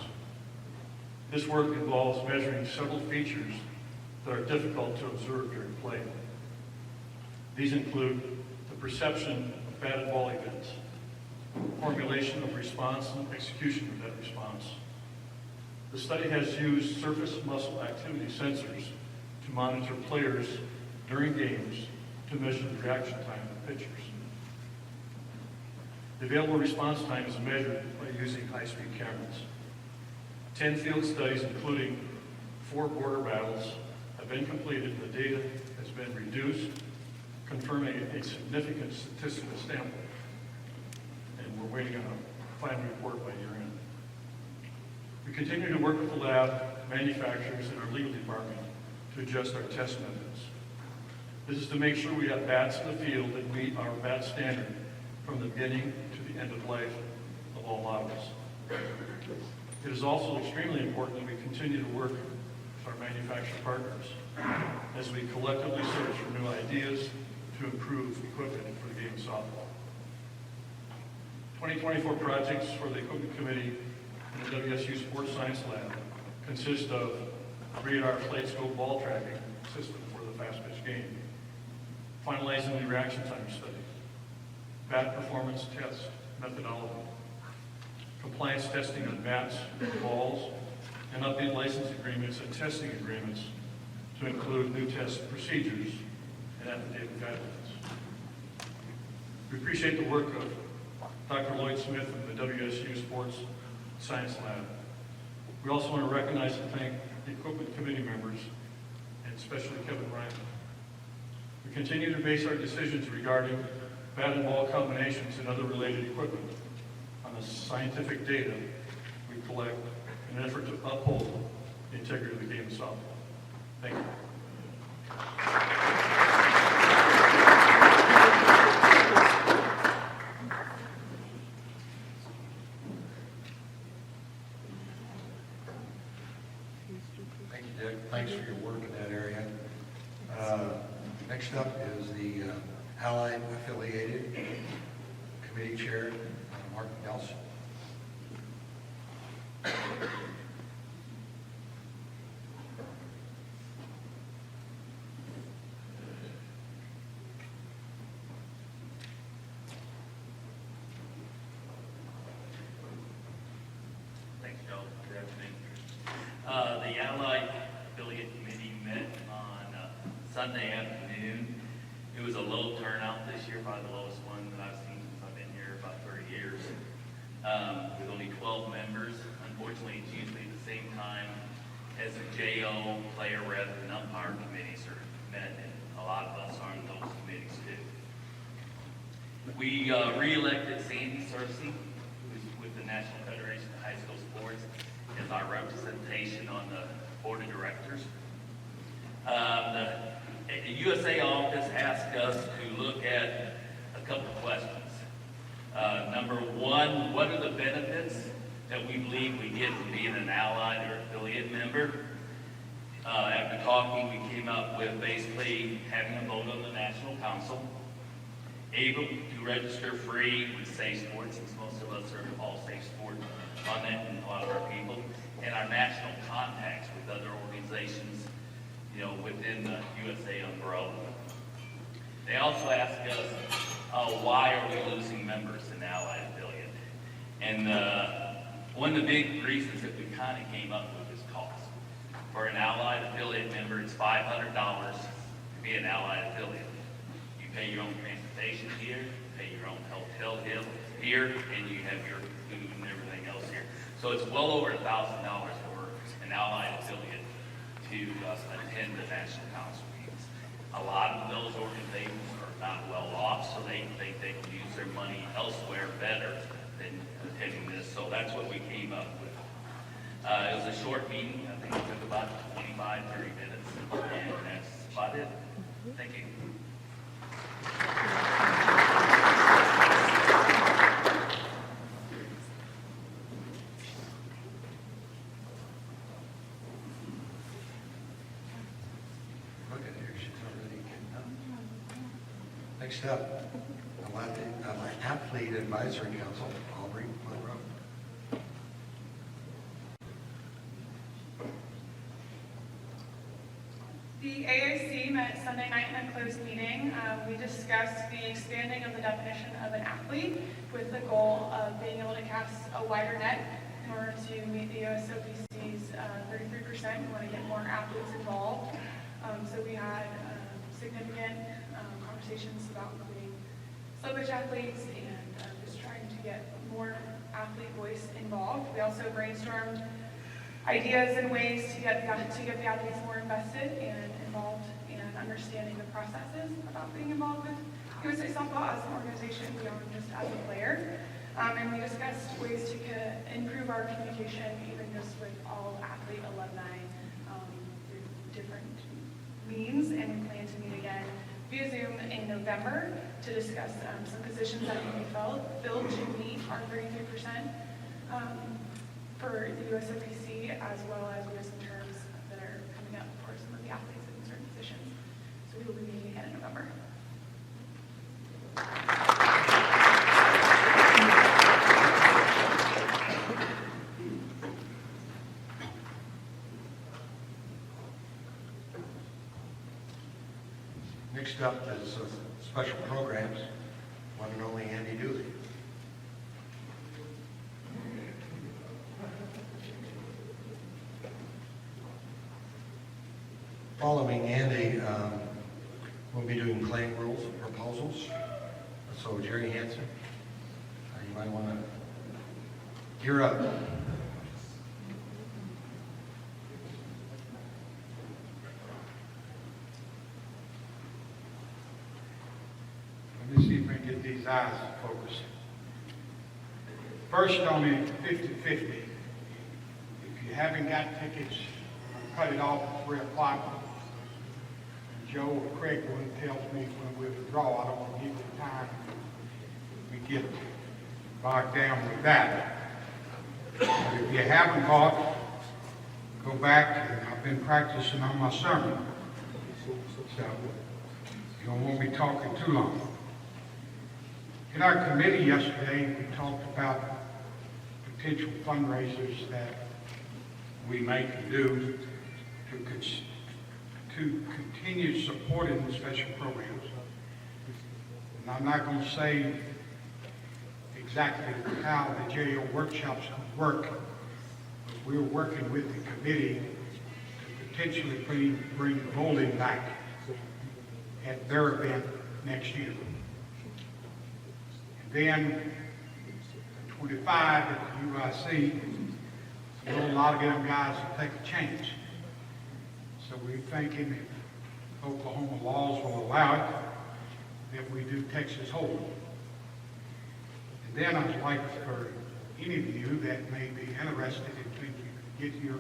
This work involves measuring several features that are difficult to observe during play. These include the perception of batted ball events, formulation of response and execution of that response. The study has used surface muscle activity sensors to monitor players during games to measure the reaction time of pitchers. The available response time is measured by using high-speed cameras. 10 field studies, including 4 border battles, have been completed. The data has been reduced, confirming a significant statistical sample. And we're waiting on a final report by year-end. We continue to work with the lab, manufacturers, and our legal department to adjust our test methods. This is to make sure we have bats in the field that meet our bat standard from the beginning to the end of life of all models. It is also extremely important that we continue to work with our manufacturer partners as we collectively search for new ideas to improve equipment for the game of softball. 2024 projects for the Equipment Committee and the WSU Sports Science Lab consist of radar flight scope ball tracking system for the fast pitch game, finalizing the reaction time study, bat performance test methodology, compliance testing on bats and balls, and update license agreements and testing agreements to include new test procedures and affidavit guidelines. We appreciate the work of Dr. Lloyd Smith from the WSU Sports Science Lab. We also want to recognize and thank the Equipment Committee members, and especially Kevin Ryan. We continue to base our decisions regarding bat and ball combinations and other related equipment on the scientific data we collect in an effort to uphold the integrity of the game of softball. Thank you.
Thank you, Dick. Thanks for your work in that area. Next up is the Allied Affiliated Committee Chair, Mark Nelson.
Thanks, Joe. Good afternoon. The Allied Affiliate Committee met on Sunday afternoon. It was a low turnout this year, probably the lowest one that I've seen since I've been here about 30 years. With only 12 members. Unfortunately, it's usually the same time as the JO, player rep, and umpire committees are met, and a lot of us are on those committees too. We re-elected Sandy Cersey, who's with the National Federation of High School Sports. is our representation on the board of directors. The USA office asked us to look at a couple of questions. Number one, what are the benefits that we believe we get from being an allied or affiliate member? After talking, we came up with basically having a vote on the National Council, able to register free with Safe Sports, since most of us are all Safe Sport on that, and a lot of our people, and our national contacts with other organizations, you know, within the USA umbrella. They also asked us, why are we losing members in Allied Affiliate? And one of the big reasons that we kind of came up with is cost. For an Allied Affiliate member, it's $500 to be an Allied Affiliate. You pay your own transportation here, you pay your own hotel here, and you have your food and everything else here. So it's well over $1,000 for an Allied Affiliate to attend the National Council meetings. A lot of those organizations are not well off, so they think they can use their money elsewhere better than attending this. So that's what we came up with. It was a short meeting. I think it took about 25, 30 minutes, and that's about it. Thank you.
Look at her, she's already getting up. Next up, I'm an Athlete Advisory Council, Aubrey Monroe.
The AAC met Sunday night in a closed meeting. We discussed the expanding of the definition of an athlete with the goal of being able to cast a wider net in order to meet the USOPC's 33%. We want to get more athletes involved. So we had significant conversations about including slow pitch athletes and just trying to get more athlete voice involved. We also brainstormed ideas and ways to get the athletes more invested and involved in understanding the processes about being involved with USA Softball as an organization beyond just as a player. And we discussed ways to improve our communication, even just with all athlete alumni through different means. And we plan to meet again via Zoom in November to discuss some positions that can be filled to meet our 33%. For the USOPC, as well as we have some terms that are coming up for some of the athletes in certain positions. So we will be meeting again in November.
Next up is special programs, one and only Andy Dooley. Following Andy, we'll be doing playing rules and proposals. So Jerry Hansen, you might want to gear up.
Let me see if I can get these eyes focused. First on the 50-50. If you haven't got tickets, cut it off at 3 o'clock. Joe or Craig one tells me when we withdraw. I don't want to give you time. We get bogged down with that. But if you haven't bought, go back. And I've been practicing on my sermon. So you don't want me talking too long. In our committee yesterday, we talked about potential fundraisers that we may do to continue supporting the special programs. And I'm not going to say exactly how the JO workshops work, but we're working with the committee to potentially bring bowling back at their event next year. And then 25 at the UIC, a lot of them guys will take a chance. So we're thinking if Oklahoma laws will allow it, that we do Texas Hold'em. And then I'd like for any of you that may be interested in get here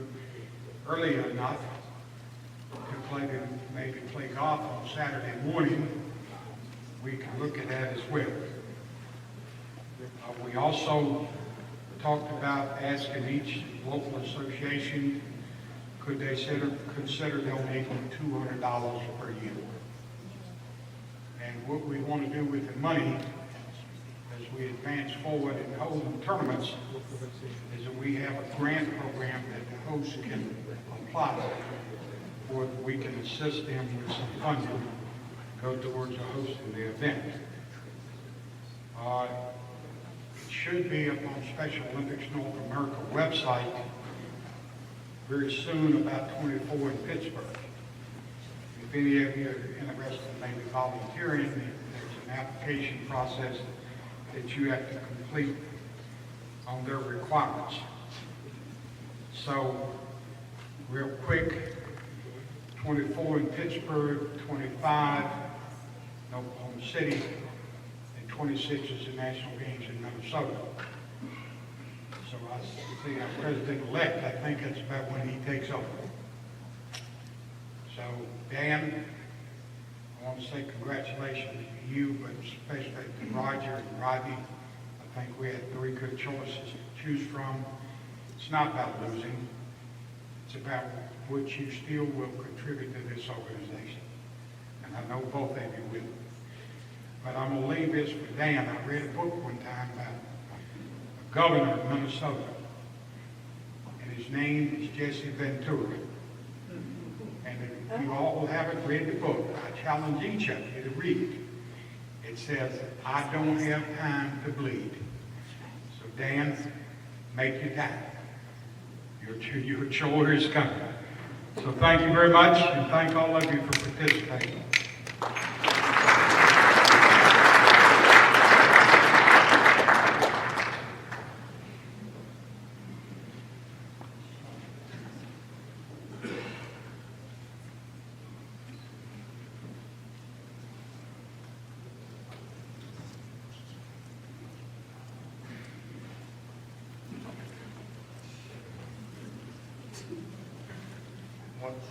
early enough to maybe play golf on Saturday morning, we can look at that as well. We also talked about asking each local association, could they consider donating $200 per year. And what we want to do with the money as we advance forward in holding tournaments is that we have a grant program that the host can apply for, that we can assist them with some funding to go towards hosting the event. It should be up on Special Olympics North America website very soon, about 24 in Pittsburgh. If any of you are interested in maybe volunteering, there's an application process that you have to complete on their requirements. So, real quick, 24 in Pittsburgh, 25 in Oklahoma City, and 26 is the national games in Minnesota. So I see our president-elect, I think that's about when he takes over. So, Dan, I want to say congratulations to you, but especially to Roger and Robbie. I think we had 3 good choices to choose from. It's not about losing. It's about what you still will contribute to this organization. And I know both of you will. But I'm going to leave this for Dan. I read a book one time about a governor of Minnesota. And his name is Jesse Ventura. And if you all haven't read the book, I challenge each of you to read it. It says, I don't have time to bleed. So Dan, make your time. Your chore is coming. So thank you very much, and thank all of you for participating.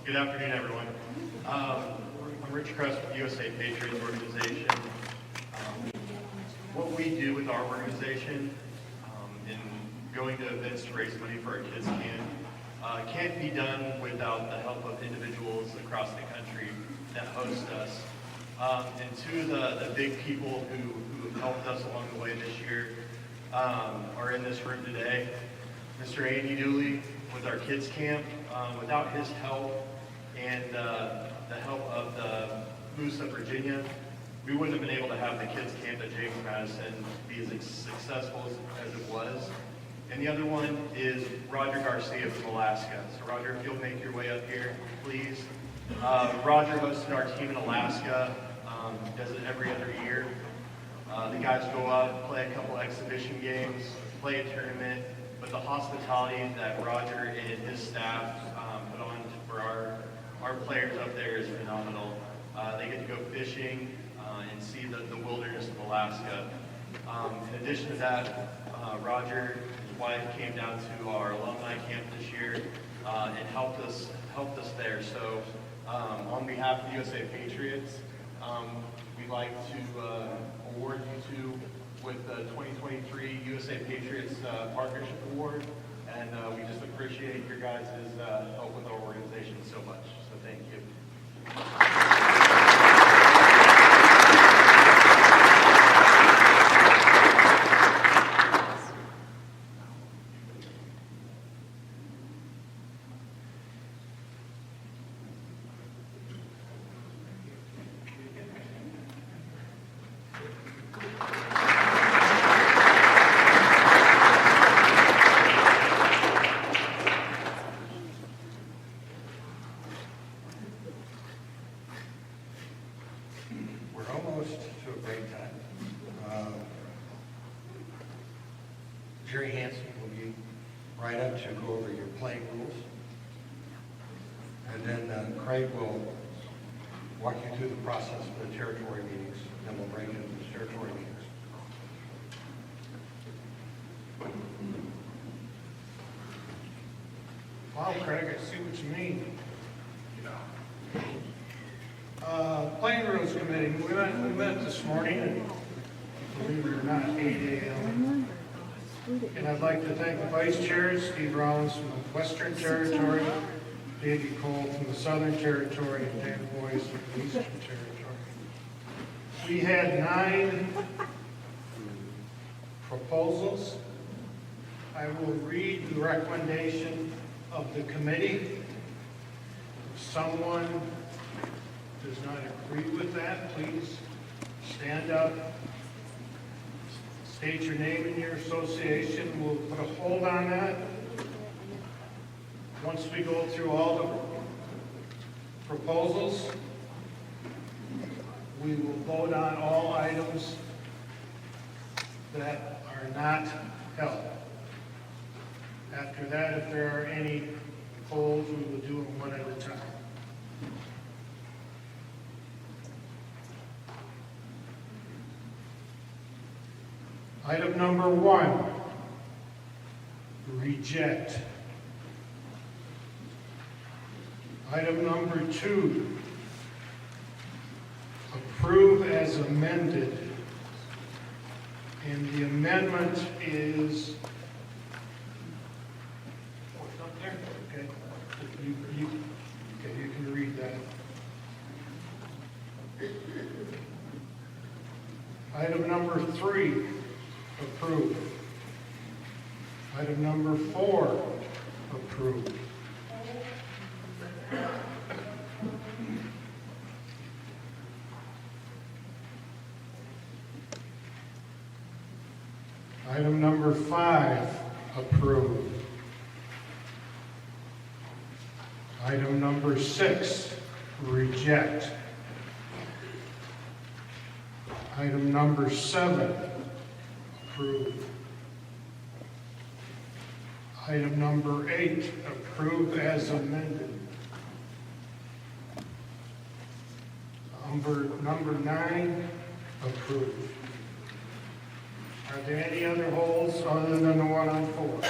Good afternoon, everyone. I'm Rich Kress with USA Patriots Organization. What we do with our organization in going to events to raise money for our kids can't be done without the help of individuals across the country that host us. And two of the big people who have helped us along the way this year are in this room today. Mr. Andy Dooley with our kids camp. Without his help and the help of the Moose of Virginia, we wouldn't have been able to have the kids camp at James Madison be as successful as it was. And the other one is Roger Garcia from Alaska. So Roger, if you'll make your way up here, please. Roger hosted our team in Alaska, does it every other year. The guys go up, play a couple exhibition games, play a tournament, but the hospitality that Roger and his staff put on for our players up there is phenomenal. They get to go fishing and see the wilderness of Alaska. In addition to that, Roger and his wife came down to our alumni camp this year and helped us there. So on behalf of USA Patriots, we'd like to award you two with the 2023 USA Patriots Partnership Award, and we just appreciate your guys' help with our organization so much. So thank you.
Jerry Hansen will be right up to go over your playing rules. And then Craig will walk you through the process of the territory meetings, and we'll bring you to the territory meetings.
Now, Craig, I see what you mean. Planning Roads Committee, we met this morning, and believe it or not, 8 a.m. And I'd like to thank the vice chairs, Steve Rollins from the Western Territory, Davey Cole from the Southern Territory, and Dan Boyce from the Eastern Territory. We had 9 proposals. I will read the recommendation of the committee. If someone does not agree with that, please stand up, state your name and your association. We'll put a hold on that. Once we go through all the proposals, we will vote on all items that are not held. After that, if there are any polls, we will do them one at a time. Item number 1, reject. Item number 2, approve as amended. And the amendment is, oh, it's up there? Okay. Okay, you can read that. Item number 3, approve. Item number 4, approve. Item number 5, approve. Item number 6, reject. Item number 7, approve. Item number 8, approve as amended. Number 9, approve. Are there any other holds other than the one on 4?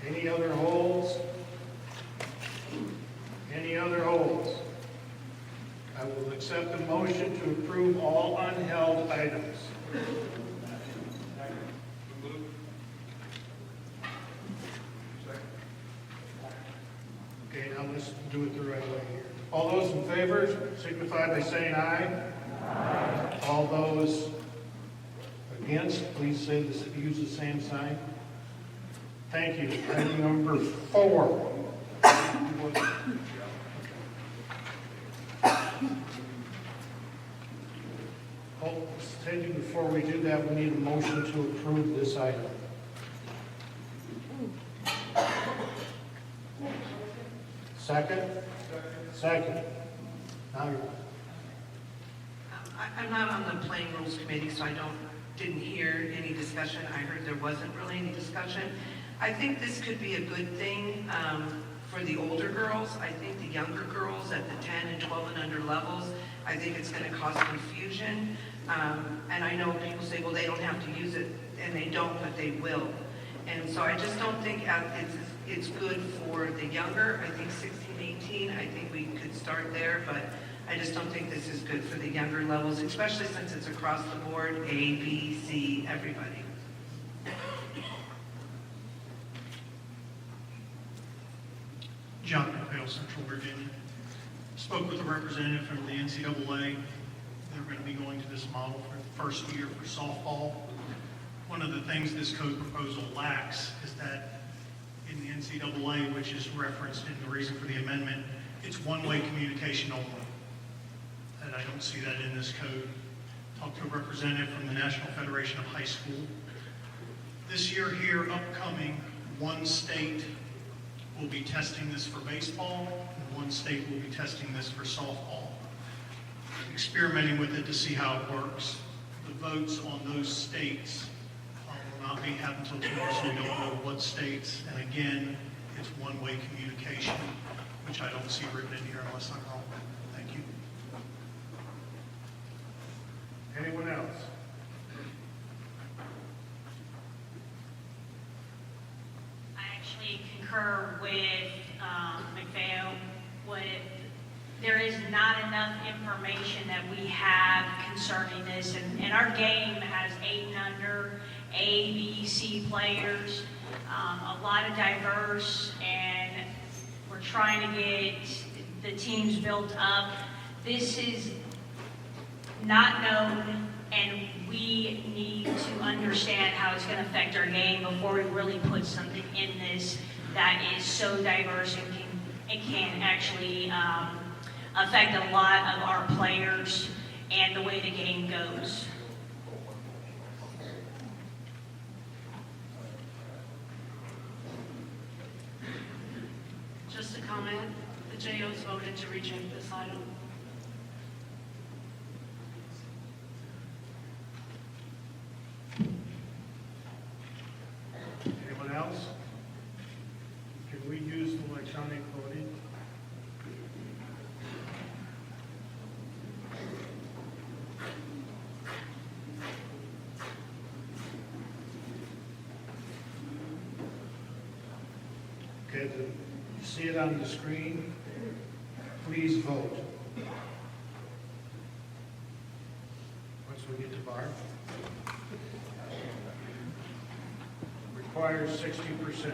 Any other holds? Any other holds? I will accept the motion to approve all unheld items. Okay, now let's do it the right way here. All those in favor signify by saying aye. Aye. All those against, please say this, use the same sign. Thank you. Item number 4. Oh, Cindy, before we do that, we need a motion to approve this item. Second? Second. Now you're on.
I'm not on the Planning Rules Committee, so didn't hear any discussion. I heard there wasn't really any discussion. I think this could be a good thing for the older girls. I think the younger girls at the 10 and 12 and under levels, I think it's going to cause confusion. And I know people say, well, they don't have to use it, and they don't, but they will. And so I just don't think it's good for the younger. I think 16, 18, I think we could start there, but I just don't think this is good for the younger levels, especially since it's across the board, A, B, C, everybody.
John McPhail, Central Virginia. Spoke with a representative from the NCAA. They're going to be going to this model for the first year for softball. One of the things this code proposal lacks is that in the NCAA, which is referenced in the reason for the amendment, it's one-way communication only. And I don't see that in this code. Talked to a representative from the National Federation of High School. This year here, upcoming, one state will be testing this for baseball, and one state will be testing this for softball. Experimenting with it to see how it works. The votes on those states will not be happening until tomorrow, so we don't know what states. And again, it's one-way communication, which I don't see written in here unless I'm wrong. Thank you.
Anyone else?
I actually concur concur with McPhail, with, there is not enough information that we have concerning this, and our game has 8 and under, A, B, C players, a lot of diverse, and we're trying to get the teams built up. This is not known, and we need to understand how it's going to affect our game before we really put something in this that is so diverse and can actually affect a lot of our players and the way the game goes.
Just a comment, the JOs voted to reject this item.
Anyone else? Can we use the electronic voting? Okay, you see it on the screen? Please vote. Once we get to Barb. Requires 60%.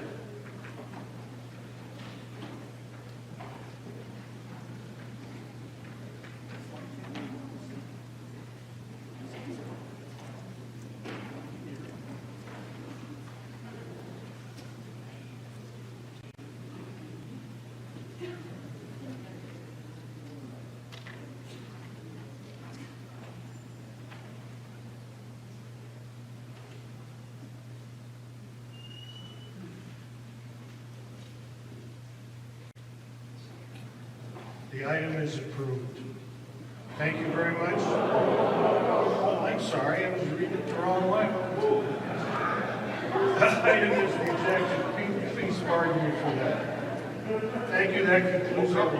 The item is approved. Thank you very much. Oh, I'm sorry, I was reading it the wrong way. The item is rejected. Please pardon me for that. Thank you, that concludes our...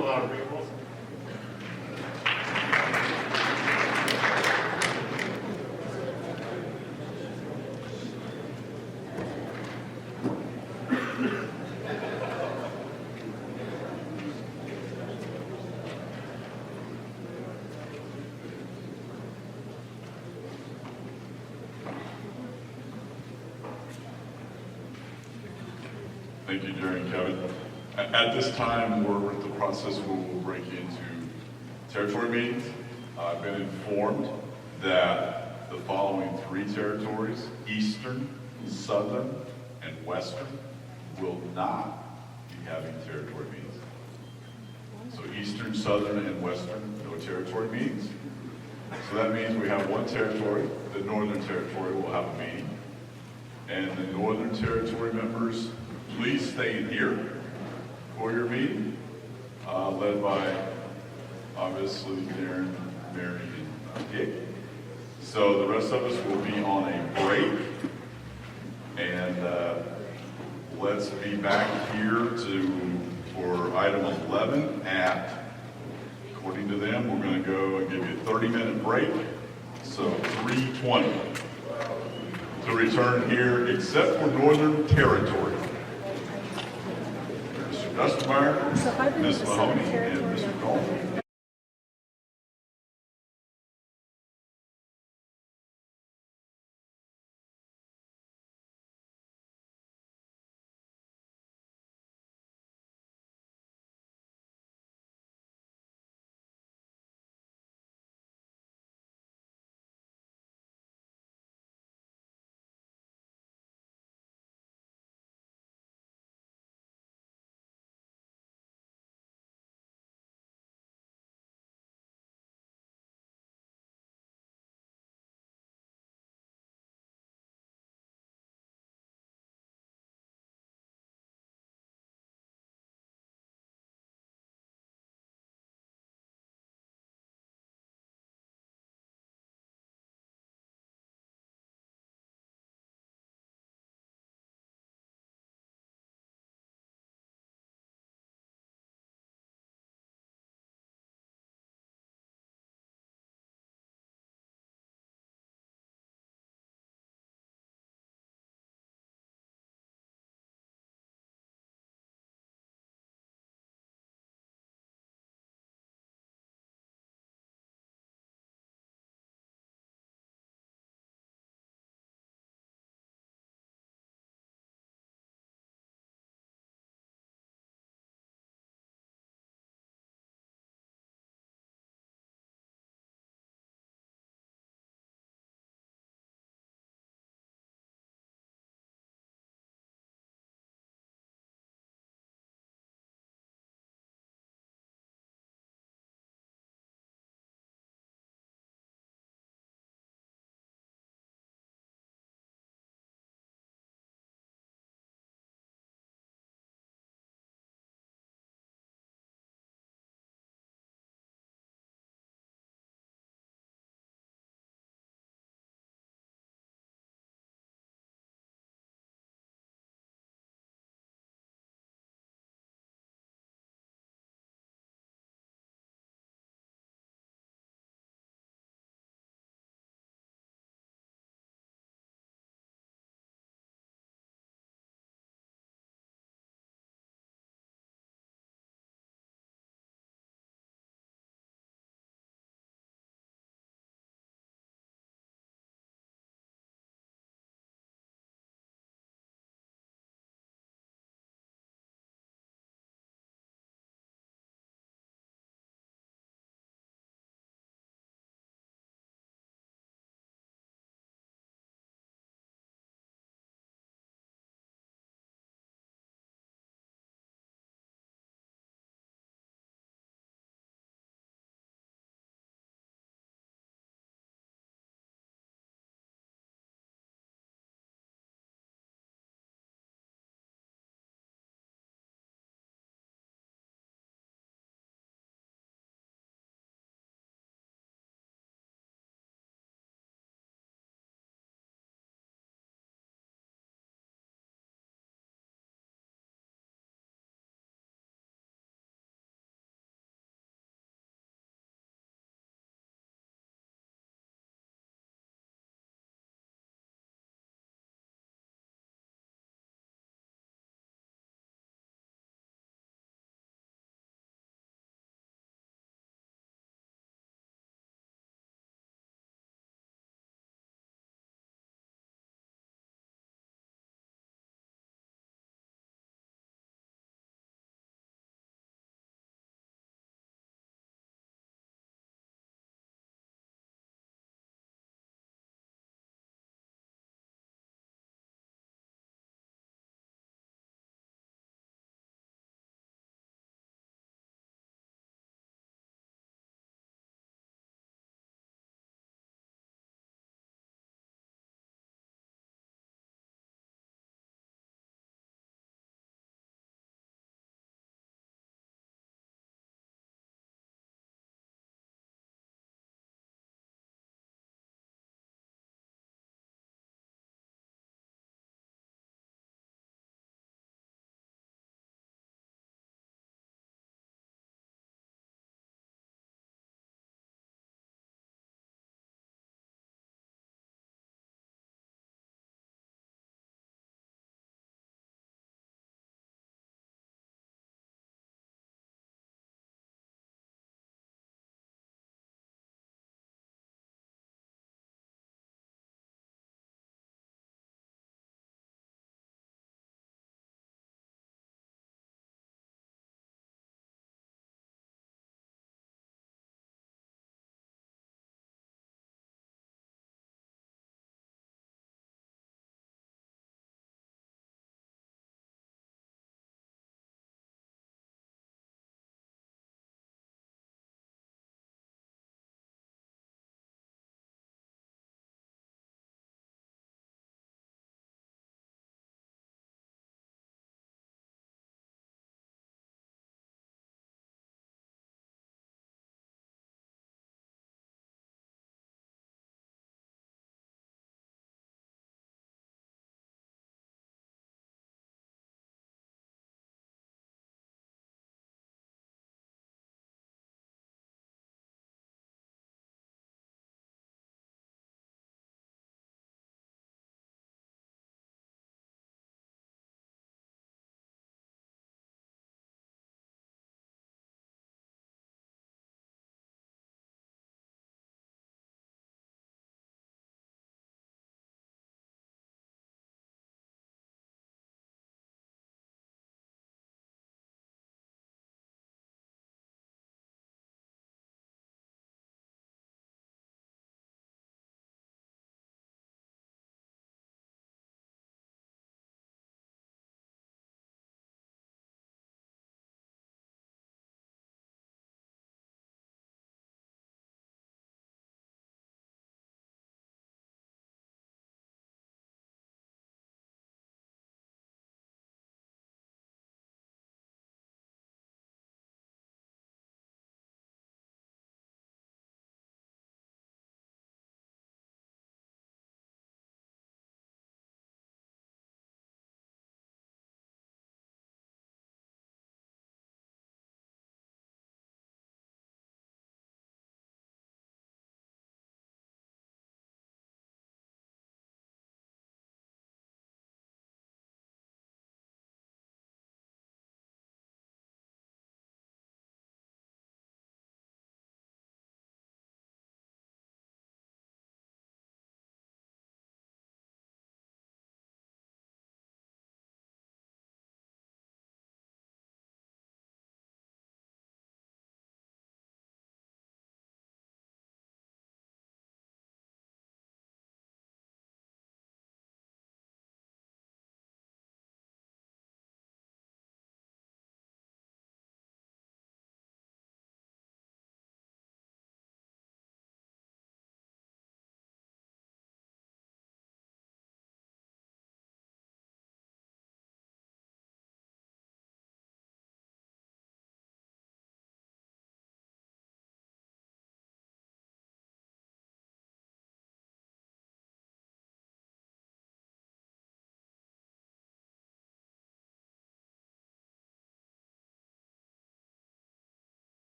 Thank you, Jerry and Kevin. At this time, we're at the process where we'll break into territory meetings. I've been informed that the following 3 territories, Eastern, Southern, and Western, will not be having territory meetings. So Eastern, Southern, and Western, no territory meetings. So that means we have one territory, the Northern Territory will have a meeting. And the Northern Territory members, please stay in here for your meeting, led by, obviously, Darren, Mary, and Dick. So the rest of us will be on a break, and let's be back here for item 11 at, according to them, we're going to go and give you a 30-minute break, so 3:20 to return here, except for Northern Territory. Mr. Dustenmeyer, Ms. Mahoney, and Mr. Gold.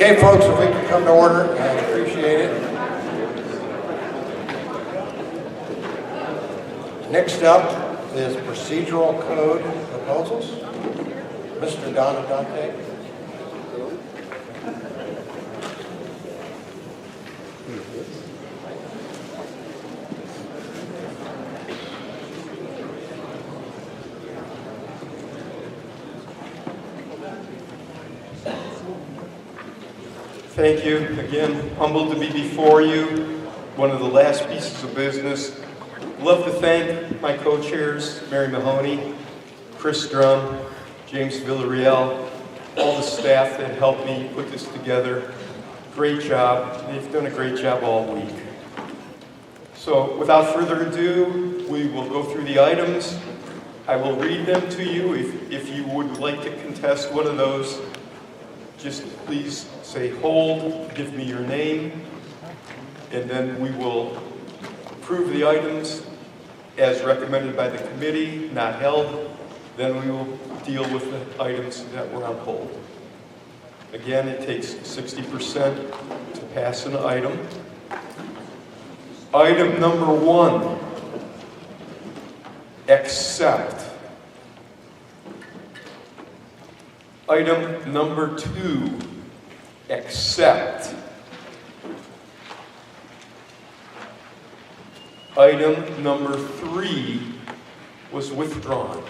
Okay, folks, if we can come to order, I appreciate it. Next up is procedural code proposals. Mr. Don Dante.
Thank you. Again, humbled to be before you. One of the last pieces of business. Love to thank my co-chairs, Mary Mahoney, Chris Drum, James Villarreal, all the staff that helped me put this together. Great job. They've done a great job all week. So without further ado, we will go through the items. I will read them to you. If you would like to contest one of those, just please say hold, give me your name, and then we will approve the items as recommended by the committee, not held. Then we will deal with the items that were on hold. Again, it takes 60% to pass an item. Item number 1, accept. Item number 2, accept. Item number 3 was withdrawn.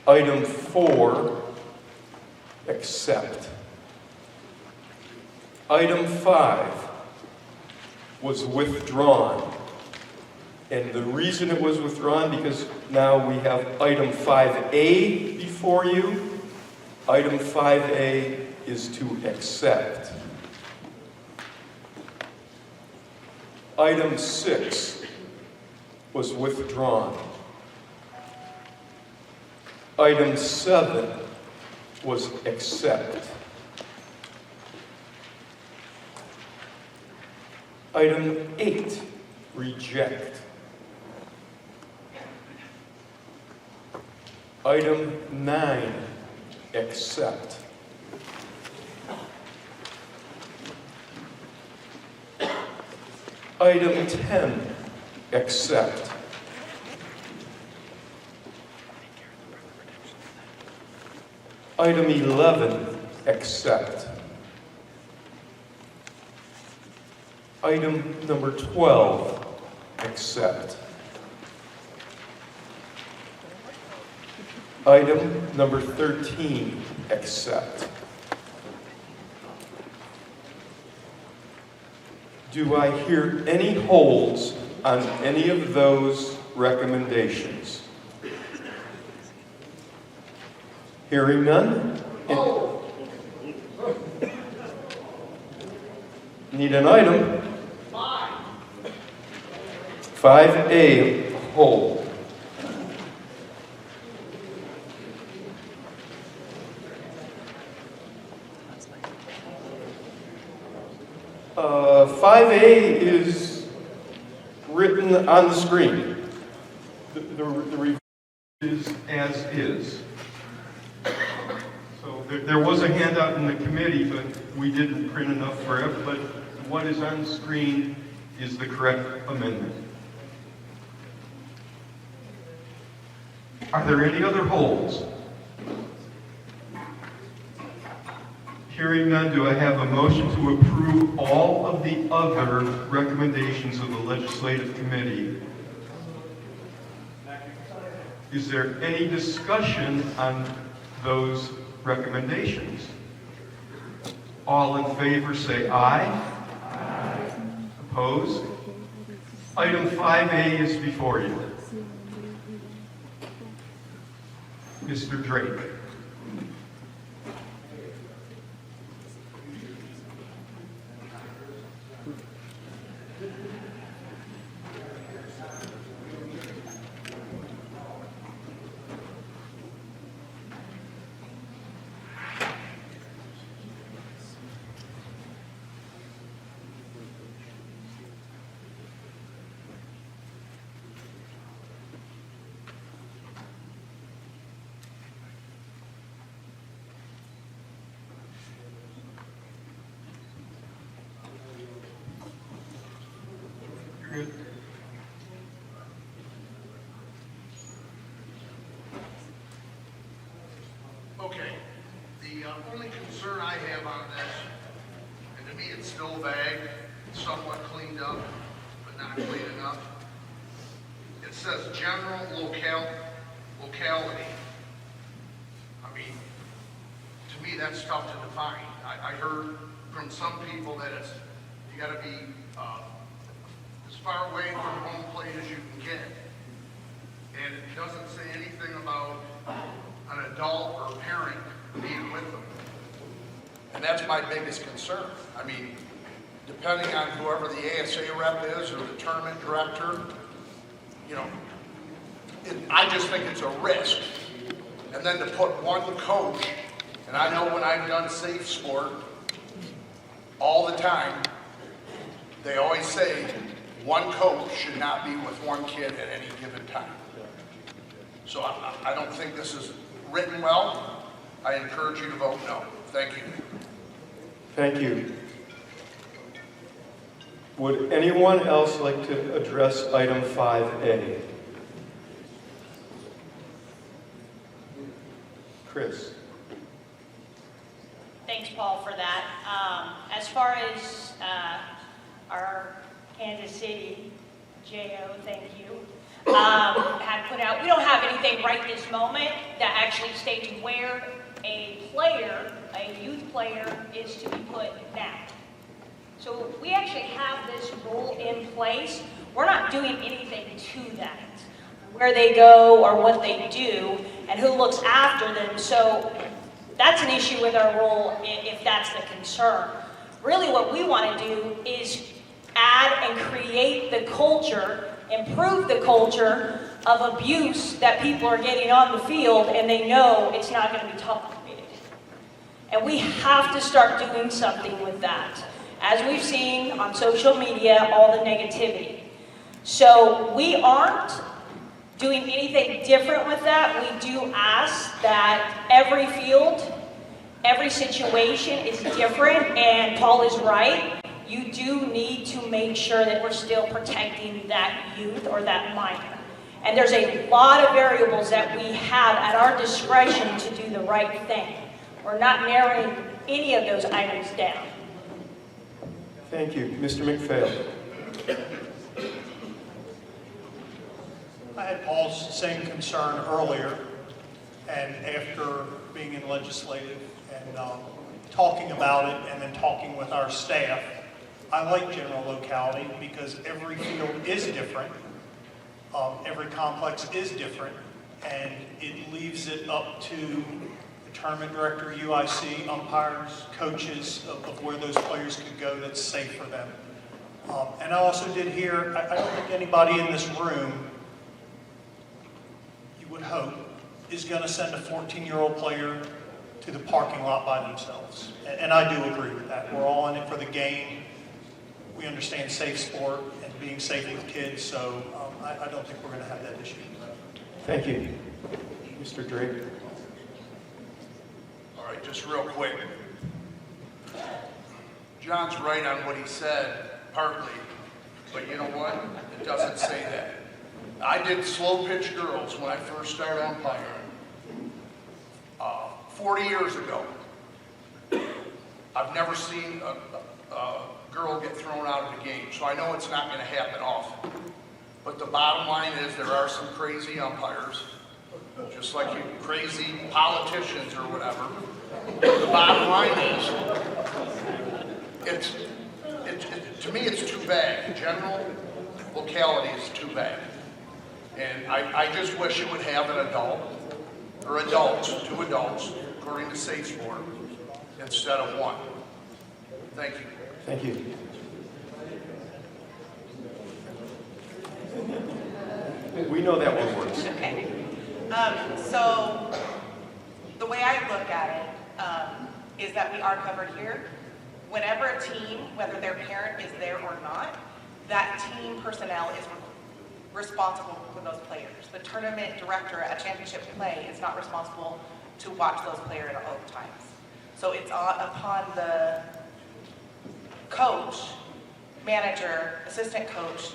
Item 4, accept. Item 5 was withdrawn. And the reason it was withdrawn, because now we have item 5A before you. Item 5A is to accept. Item 6 was withdrawn. Item 7 was accept. Item 8, reject. Item 9, accept. Item 10, accept. Item 11, accept. Item number 12, accept. Item number 13, accept. Do I hear any holds on any of those recommendations? Hearing none? Need an item? 5A, hold. 5A is written on the screen. The review is as is. So there was a handout in the committee, but we didn't print enough for it. But what is on the screen is the correct amendment. Are there any other holds? Hearing none, do I have a motion to approve all of the other recommendations of the legislative committee? Is there any discussion on those recommendations? All in favor say aye. Aye. Opposed? Item 5A is before you. Mr. Drake.
Chris?
Okay, the only concern I have on this, and to me it's still vague, somewhat cleaned up, but not clean enough. It says general locality. I mean, to me that's tough to define. I heard from some people that it's, you gotta be as far away from home plate as you can get. And it doesn't say anything about an adult or parent being with them. And that's my biggest concern. I mean, depending on whoever the ASA rep is or the tournament director, you know, I just think it's a risk. And then to put one coach, and I know when I've done safe sport, all the time, they always say one coach should not be with one kid at any given time. So I don't think this is written well. I encourage you to vote no. Thank you.
Thank you. Would anyone else like to address item 5A? Chris.
Thanks, Paul, for that. As far as our Kansas City JO, thank you, had put out, we don't have anything right this moment that actually states where a player, a youth player, is to be put now. So we actually have this rule in place. We're not doing anything to that, where they go or what they do and who looks after them. So that's an issue with our rule if that's the concern. Really what we want to do is add and create the culture, improve the culture of abuse that people are getting on the field and they know it's not going to be tolerated. And we have to start doing something with that. As we've seen on social media, all the negativity. So we aren't doing anything different with that. We do ask that every field, every situation is different, and Paul is right. You do need to make sure that we're still protecting that youth or that minor. And there's a lot of variables that we have at our discretion to do the right thing. We're not narrowing any of those items down.
Thank you. Mr. McPhail.
I had Paul's same concern earlier, and after being in legislative and talking about it and then talking with our staff, I like general locality because every field is different, every complex is different, and it leaves it up to the tournament director, UIC, umpires, coaches of where those players could go that's safe for them. And I also did hear, I don't think anybody in this room, you would hope, is going to send a 14-year-old player to the parking lot by themselves. And I do agree with that. We're all in it for the game. We understand safe sport and being safe with kids, so I don't think we're going to have that issue.
Thank you. Mr. Drake.
All right, just real quick. John's right on what he said, partly, but you know what? It doesn't say that. I did slow pitch girls when I first started umpiring 40 years ago. I've never seen a girl get thrown out of the game, so I know it's not going to happen often. But the bottom line is there are some crazy umpires, just like you crazy politicians or whatever. The bottom line is, to me it's too bad. General locality is too bad. And I just wish it would have an adult, or adults, 2 adults, according to safe sport, instead of 1. Thank you.
Thank you. We know that one works.
Okay. So the way I look at it is that we are covered here. Whenever a team, whether their parent is there or not, that team personnel is responsible for those players. The tournament director at championship play is not responsible to watch those players at all times. So it's upon the coach, manager, assistant coach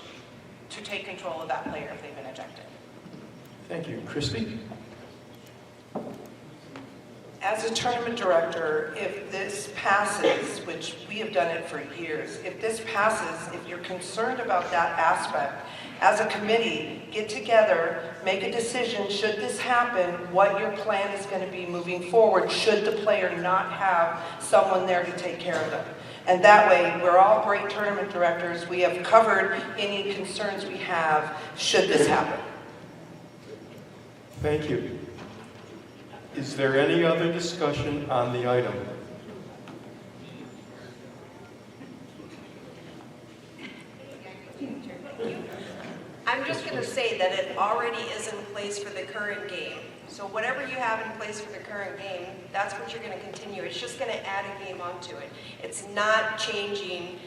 to take control of that player if they've been ejected.
Thank you. Christy?
As a tournament director, if this passes, which we have done it for years, if this passes, if you're concerned about that aspect, as a committee, get together, make a decision, should this happen, what your plan is going to be moving forward, should the player not have someone there to take care of them. And that way, we're all great tournament directors, we have covered any concerns we have, should this happen.
Thank you. Is there any other discussion on the item?
I'm just going to say that it already is in place for the current game. So whatever you have in place for the current game, that's what you're going to continue. It's just going to add a game onto it. It's not changing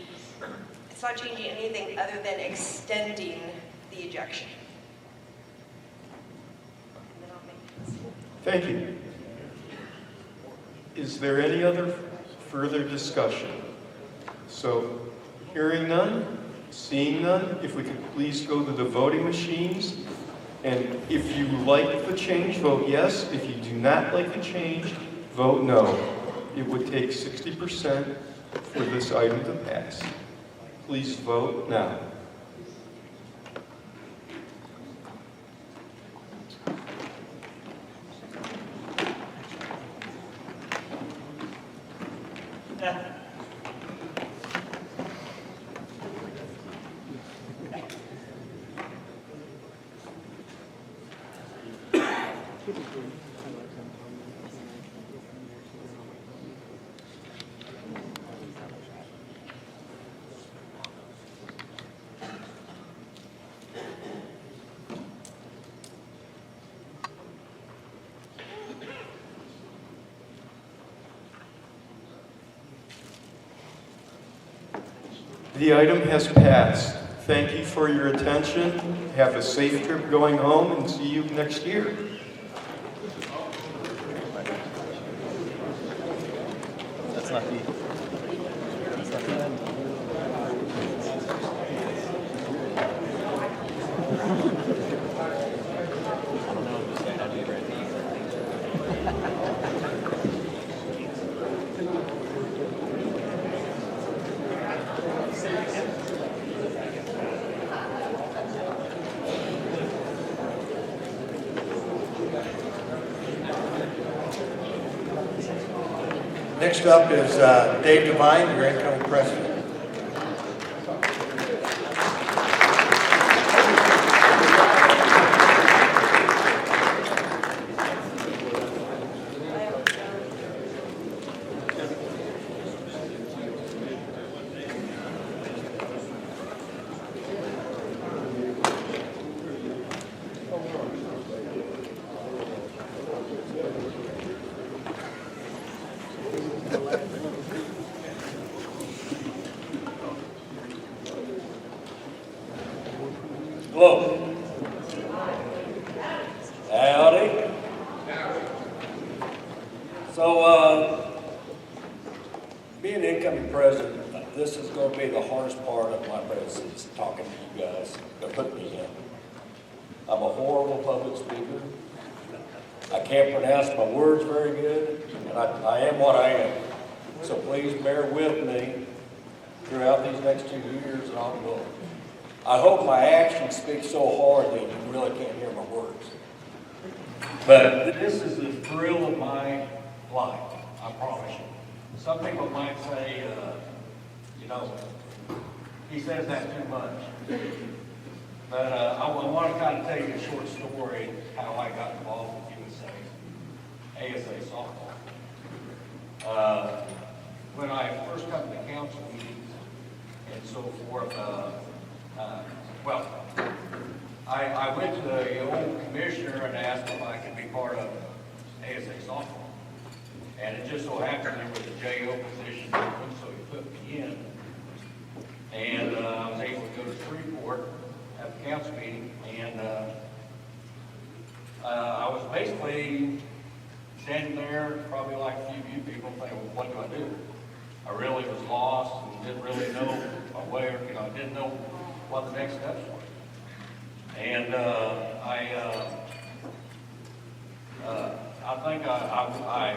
anything other than extending the ejection.
Thank you. Is there any other further discussion? So, hearing none, seeing none, if we could please go to the voting machines. And if you like the change, vote yes. If you do not like the change, vote no. It would take 60% for this item to pass. Please vote now. The item has passed. Thank you for your attention. Have a safe trip going home and see you next year.
That's not the. That's not the end. I don't know if this might not be right.
Next up is Dave Devine, your incoming president.
Hello. Howdy. So, being incoming president, this is going to be the hardest part of my presidency, talking to you guys that put me in. I'm a horrible public speaker. I can't pronounce my words very good, and I am what I am. So please bear with me throughout these next 2 years and ongoing. I hope my actions speak so hard that you really can't hear my words. But this is the thrill of my life, I promise you. Some people might say, he says that too much. But I want to kind of tell you a short story how I got involved with ASA softball. When I first come to council meetings and so forth, I went to the old commissioner and asked if I could be part of ASA softball. And it just so happened there was a JO position open, so he put me in. And I was able to go to Shreveport at the council meeting, and I was basically standing there, probably like a few of you people, thinking, well, what do I do? I really was lost and didn't really know my way, didn't know what the next steps were. And I think I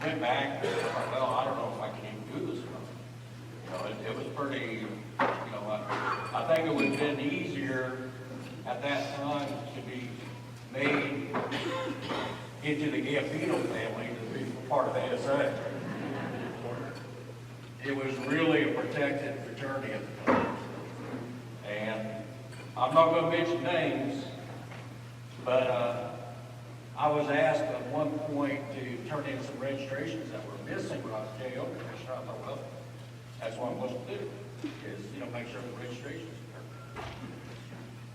went back and I thought, well, I don't know if I can even do this one. You know, it was pretty, you know, I think it would have been easier at that time to be made into the Gambino family to be part of ASA. It was really a protected fraternity at the time. And I'm not going to mention names, but I was asked at one point to turn in some registrations that were missing when I was JO commissioner. I thought, well, that's what I'm supposed to do, is, you know, make sure the registrations are.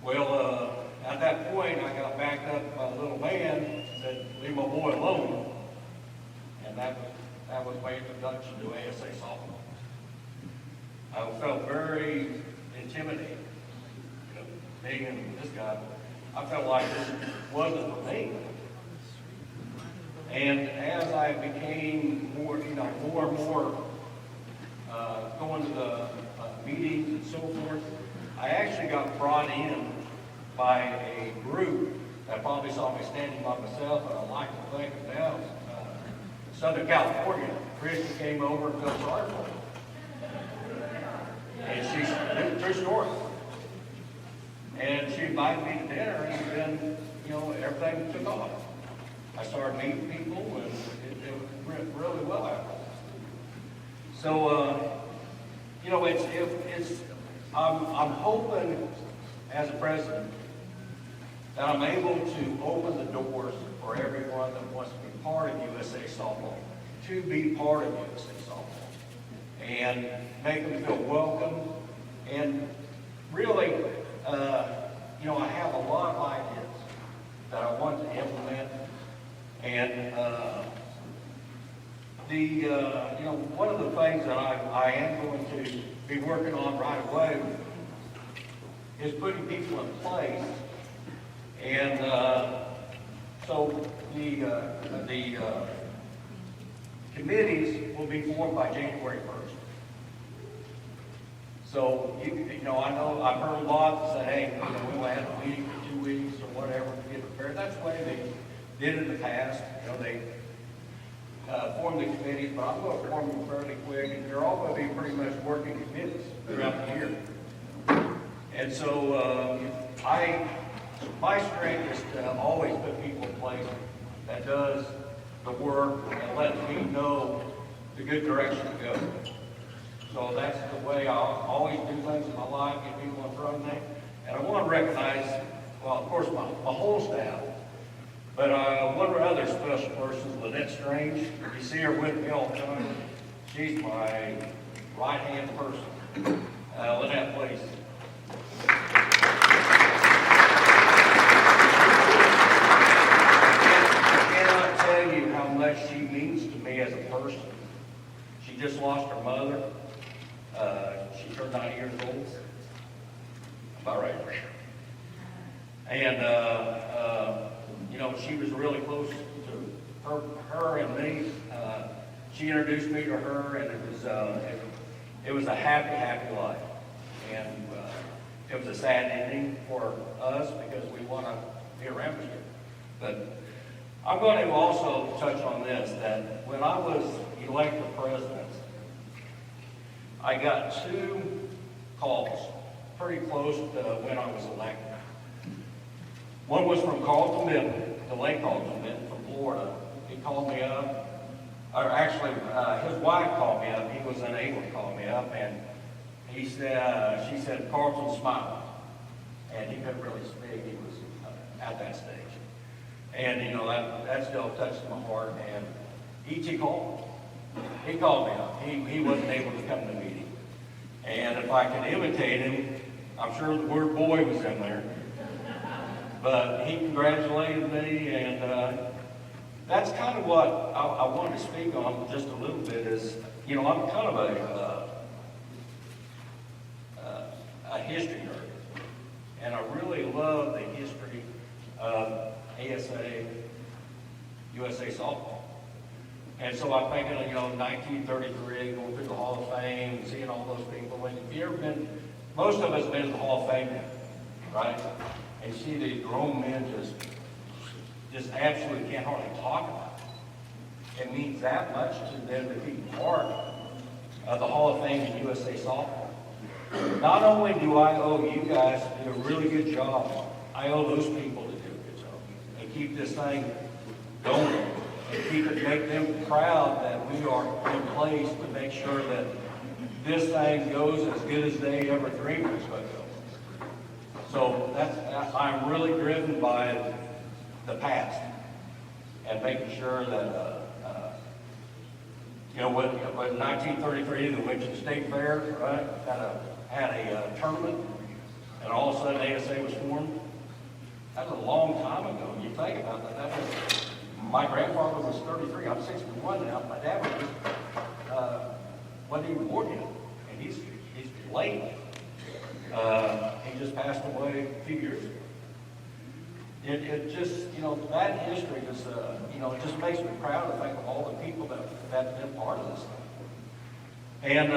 Well, at that point, I got backed up by a little man and said, leave my boy alone. And that was my introduction to ASA softball. I felt very intimidated, you know, being in this guy. I felt like this wasn't for me. And as I became more, you know, more and more going to the meetings and so forth, I actually got brought in by a group that probably saw me standing by myself, and I like to think of now, Southern California. Christy came over and felt sorry for me. And she's true story. And she invited me to dinner, and then, you know, everything took off. I started meeting people, and it went really well after that. So, you know, I'm hoping as a president that I'm able to open the doors for everyone that wants to be part of USA Softball, to be part of USA Softball, and make them feel welcome. And really, you know, I have a lot of ideas that I want to implement. And you know, one of the things that I am going to be working on right away is putting people in place. And so the committees will be formed by January 1st. So, you know, I've heard a lot say, hey, you know, we'll have a meeting for 2 weeks or whatever to get prepared. That's the way they did in the past. You know, they formed the committees, but I'm going to form them fairly quick, and they're all going to be pretty much working committees throughout the year. And so my strength is to always put people in place that does the work and lets me know the good direction to go. So that's the way I always do things in my life, get people in front of me. And I want to recognize, well, of course, my whole staff, but one other special person, Lynette Strange. You see her with me all the time. She's my right-hand person. Lynette, please. I cannot tell you how much she means to me as a person. She just lost her mother. She turned 90 years old. About right. And you know, she was really close to her and me. She introduced me to her, and it was a happy life. And it was a sad ending for us because we want to be around together. But I'm going to also touch on this, that when I was elected president, I got 2 calls pretty close to when I was elected. One was from Carlton Benton, the late Carlton Benton from Florida. He called me up, or actually his wife called me up. He was unable to call me up, and he said, she said, Carlton's smiling. And he couldn't really speak. He was at that stage. And, you know, that still touched my heart. And E.T. called. He called me up. He wasn't able to come to the meeting. And if I could imitate him, I'm sure the word boy was in there. But he congratulated me, and that's kind of what I wanted to speak on just a little bit is, you know, I'm kind of a history nerd. And I really love the history of ASA, USA Softball. And so I'm thinking, you know, 1933, going through the Hall of Fame, seeing all those people. And if you ever been, most of us have been to the Hall of Fame now, right? and see these grown men just absolutely can't hardly talk about it. It means that much to them to be part of the Hall of Fame in USA Softball. Not only do I owe you guys to do a really good job, I owe those people to do a good job and keep this thing going and make them proud that we are in place to make sure that this thing goes as good as they ever dreamed it was going to go. So I'm really driven by the past and making sure that, when 1933, the Wichita State Fair, right, had a tournament, and all of a sudden ASA was formed. That was a long time ago. You think about that. My grandfather was 33. I'm 61 now. My dad wasn't even born yet, and he's late. He just passed away a few years ago. It just, that history is, it just makes me proud to think of all the people that have been part of this thing. And,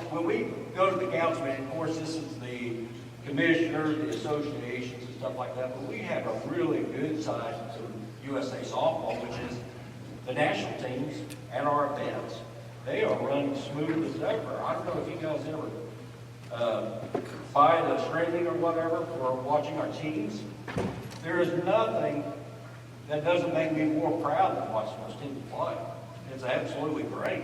when we go to the council meeting, of course, this is the commissioners, the associations and stuff like that, but we have a really good side to USA Softball, which is the national teams and our events. They are running smooth as ever. I don't know if you guys ever buy the streaming or whatever for watching our teams. There is nothing that doesn't make me more proud than watching those teams play. It's absolutely great.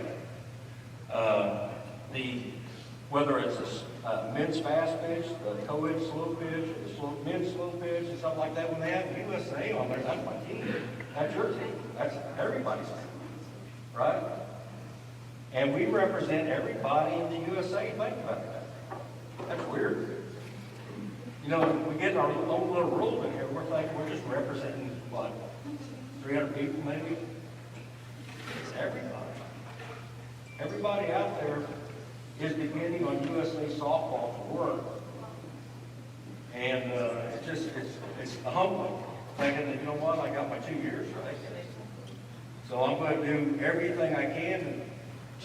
Whether it's a men's fast pitch, the co-ed slow pitch, or the men's slow pitch, and something like that, when they have USA on there, that's my team. That's your team. That's everybody's team, right? And we represent everybody in the USA. Think about that. That's weird. We get our own little rules in here. We're thinking we're just representing, 300 people maybe? It's everybody. Everybody out there is beginning on USA Softball to work. And it's humbling, thinking that, I got my 2 years, right? So I'm going to do everything I can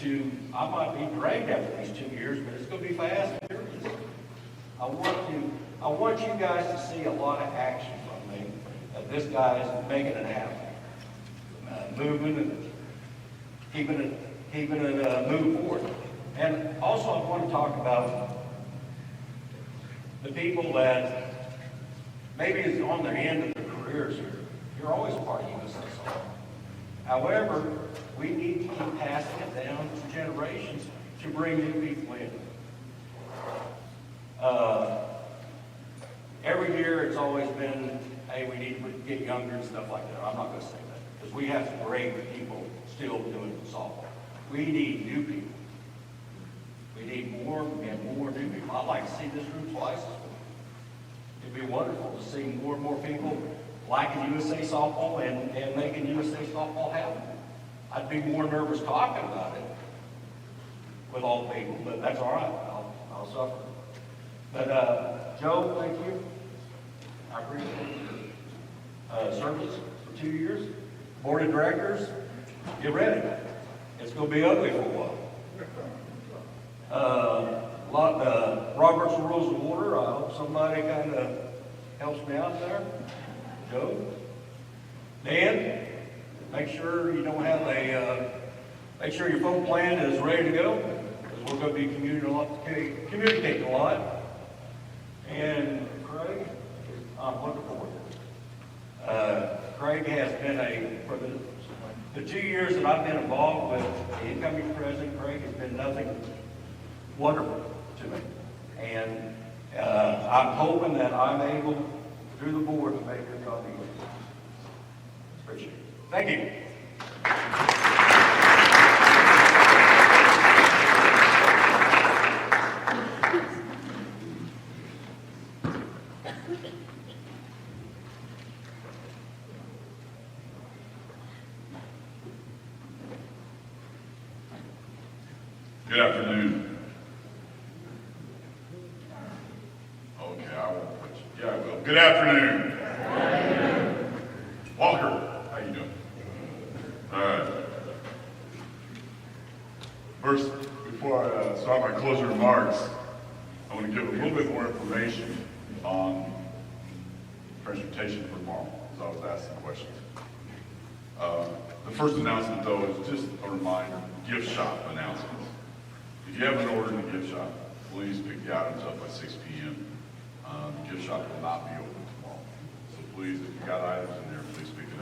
I might be drained after these 2 years, but it's going to be fast and furious. I want you guys to see a lot of action from me, that this guy is making it happen. Moving and keeping it moving forward. And also I want to talk about the people that maybe is on the end of their careers here. You're always part of USA Softball. However, we need to keep passing it down to generations to bring new people in. Every year it's always been, hey, we need to get younger and stuff like that. I'm not going to say that because we have some great people still doing softball. We need new people. We need more and more new people. I'd like to see this room twice as full. It'd be wonderful to see more and more people liking USA Softball and making USA Softball happen. I'd be more nervous talking about it with all the people, but that's all right. I'll suffer. But Joe, thank you. I appreciate your service for 2 years. Board of Directors, get ready. It's going to be ugly for a while. Robert's Rules of Order, I hope somebody kind of helps me out there. Joe? Dan? Make sure you don't have make sure your phone plan is ready to go, because we're going to be communicating a lot. And Craig, I'm looking forward to it. Craig has been for the 2 years that I've been involved with the incoming president, Craig has been nothing wonderful to me. And I'm hoping that I'm able, through the board, to make your job easier. Appreciate it. Thank you.
Good afternoon. Okay, I won't put you. Yeah, I will. Good afternoon. Walker, how you doing? All right. First, before I start my closing remarks, I want to give a little bit more information on transportation for tomorrow, as I was asking questions. The first announcement, though, is just a reminder, gift shop announcements. If you haven't ordered in the gift shop, please pick the items up by 6 p.m. The gift shop will not be open tomorrow. So please, if you got items in there, please pick it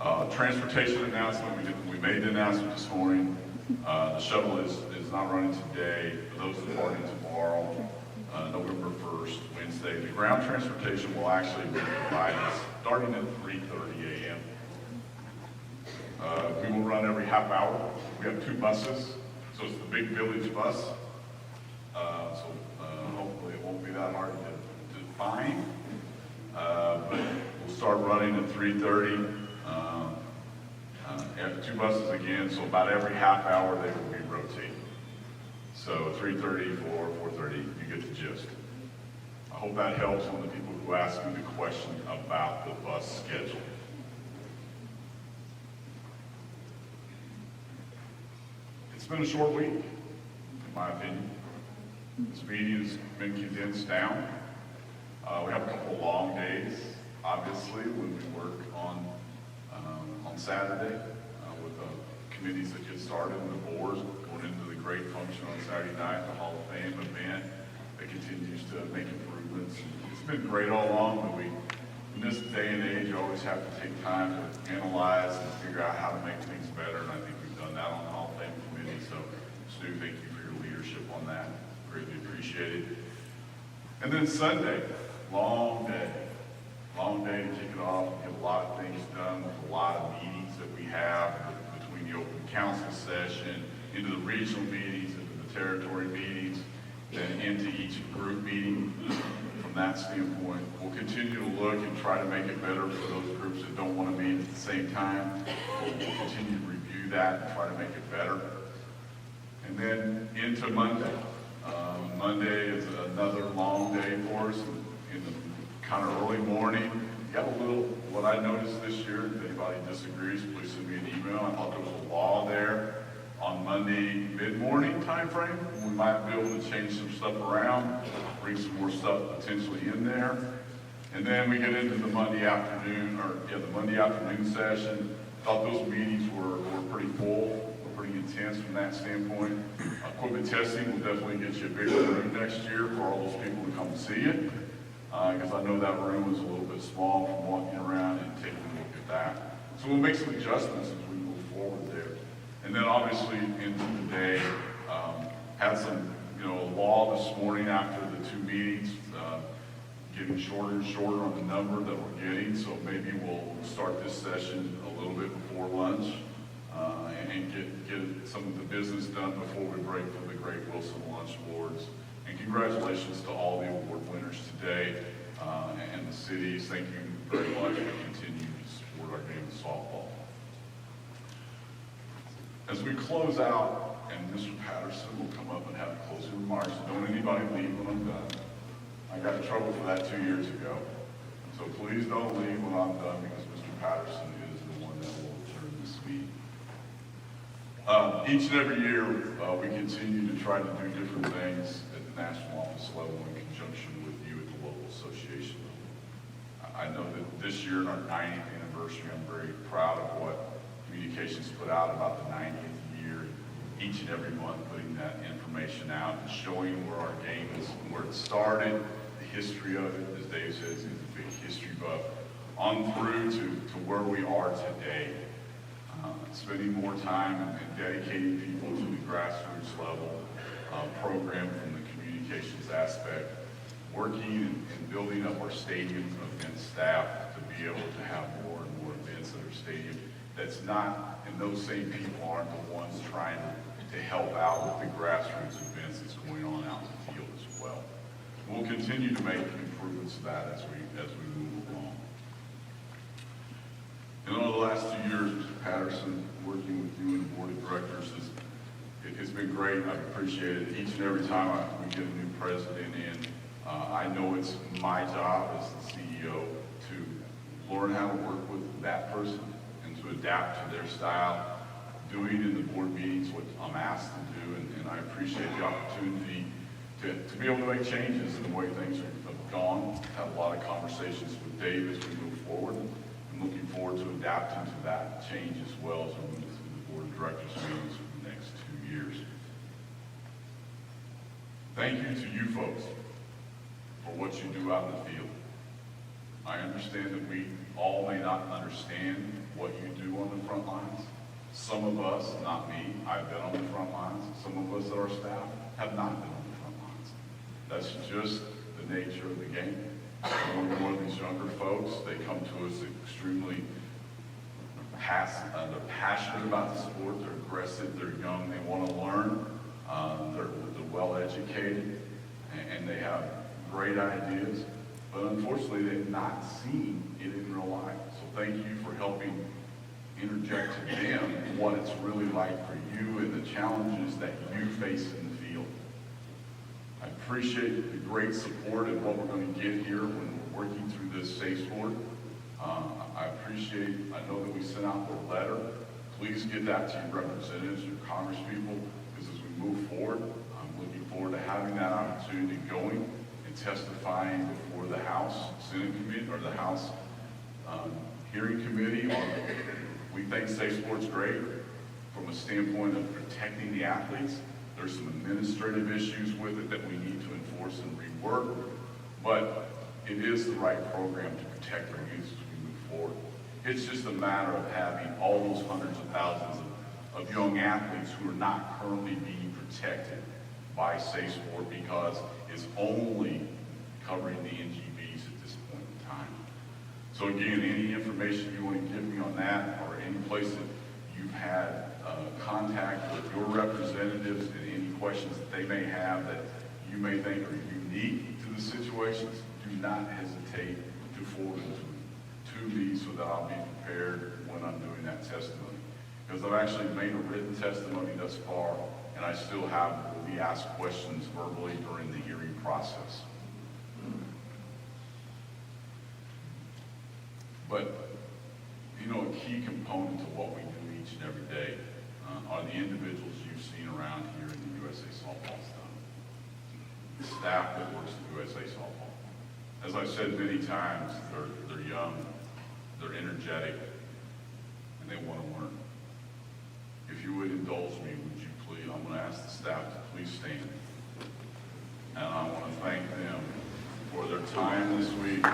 up. Transportation announcement, we made the announcement this morning. The shuttle is not running today. For those departing tomorrow, November 1st, Wednesday, the ground transportation will actually be provided starting at 3:30 a.m. We will run every half hour. We have 2 buses, so it's the big village bus. Hopefully it won't be that hard to find. But we'll start running at 3:30. After 2 buses again, so about every half hour they will be rotating. So 3:30, 4:30, you get the gist. I hope that helps on the people who ask me the question about the bus schedule. It's been a short week, in my opinion. This meeting has been condensed down. We have a couple of long days, obviously, when we work on Saturday with the committees that get started and the boards, going into the great function on Saturday night, the Hall of Fame event that continues to make improvements. It's been great all along, but in this day and age, you always have to take time to analyze and figure out how to make things better, and I think we've done that on the Hall of Fame committee. So, Stu, thank you for your leadership on that. Greatly appreciated. And then Sunday, long day to kick it off, get a lot of things done with a lot of meetings that we have between the open council session, into the regional meetings, into the territory meetings, then into each group meeting. From that standpoint, we'll continue to look and try to make it better for those groups that don't want to meet at the same time. We'll continue to review that and try to make it better. And then into Monday. Monday is another long day for us in the kind of early morning. Got a little, what I noticed this year, if anybody disagrees, please send me an email. I thought there was a law there on Monday mid-morning time frame. We might be able to change some stuff around, bring some more stuff potentially in there. And then we get into the Monday afternoon session. Thought those meetings were pretty full, pretty intense from that standpoint. Equipment testing will definitely get you a bigger room next year for all those people to come and see it. Because I know that room was a little bit small from walking around and taking a look at that. So we'll make some adjustments as we move forward there. And then obviously into the day, had some, law this morning after the 2 meetings, getting shorter and shorter on the number that we're getting. So maybe we'll start this session a little bit before lunch and get some of the business done before we break for the Great Wilson Lunch Awards. And congratulations to all the award winners today and the cities. Thank you very much for continuing to support our game of softball. As we close out, and Mr. Patterson will come up and have closing remarks. Don't anybody leave when I'm done. I got in trouble for that 2 years ago. So please don't leave when I'm done because Mr. Patterson is the one that will adjourn this meeting. Each and every year, we continue to try to do different things at the national office level in conjunction with you at the local association level. I know that this year, in our 90th anniversary, I'm very proud of what Communications put out about the 90th year. Each and every month, putting that information out and showing where our game is, where it started, the history of it. As Dave says, he's a big history buff. On through to where we are today. Spending more time and dedicating people to the grassroots level program from the communications aspect, working and building up our stadium event staff to be able to have more and more events at our stadium. That's not, and those same people aren't the ones trying to help out with the grassroots events that's going on out in the field as well. We'll continue to make improvements to that as we move along. And over the last 2 years, Mr. Patterson, working with you and the board of directors, it's been great. I've appreciated it. Each and every time we get a new president in, I know it's my job as the CEO to learn how to work with that person and to adapt to their style, doing in the board meetings what I'm asked to do, and I appreciate the opportunity to to be able to make changes in the way things have gone. Had a lot of conversations with Dave as we move forward. I'm looking forward to adapting to that change as well as we move through the board of directors meetings for the next 2 years. Thank you to you folks for what you do out in the field. I understand that we all may not understand what you do on the front lines. Some of us, not me, I've been on the front lines. Some of us, our staff, have not been on the front lines. That's just the nature of the game. More and more of these younger folks, they come to us extremely they're passionate about the sport, they're aggressive, they're young, they want to learn, they're well educated, and they have great ideas, but unfortunately they've not seen it in real life. So thank you for helping interject to them what it's really like for you and the challenges that you face in the field. I appreciate the great support and what we're going to get here when we're working through this safe sport. I know that we sent out the letter. Please get that to your representatives, your congresspeople, because as we move forward, I'm looking forward to having that opportunity going and testifying before the House Senate Committee, or the House Hearing Committee on, we think safe sport's great from a standpoint of protecting the athletes. There's some administrative issues with it that we need to enforce and rework, but it is the right program to protect our youth as we move forward. It's just a matter of having all those hundreds of thousands of young athletes who are not currently being protected by safe sport because it's only covering the NGBs at this point in time. So again, any information you want to give me on that, or any place that you've had contact with your representatives and any questions that they may have that you may think are unique to the situations, do not hesitate to forward them to me so that I'll be prepared when I'm doing that testimony. Because I've actually made a written testimony thus far, and I still will be asked questions verbally during the hearing process. But, you know, a key component to what we do each and every day are the individuals you've seen around here in the USA Softball stuff. The staff that works at USA Softball. As I've said many times, they're young, they're energetic, and they want to learn. If you would indulge me, would you please, I'm going to ask the staff to please stand. And I want to thank them for their time this week.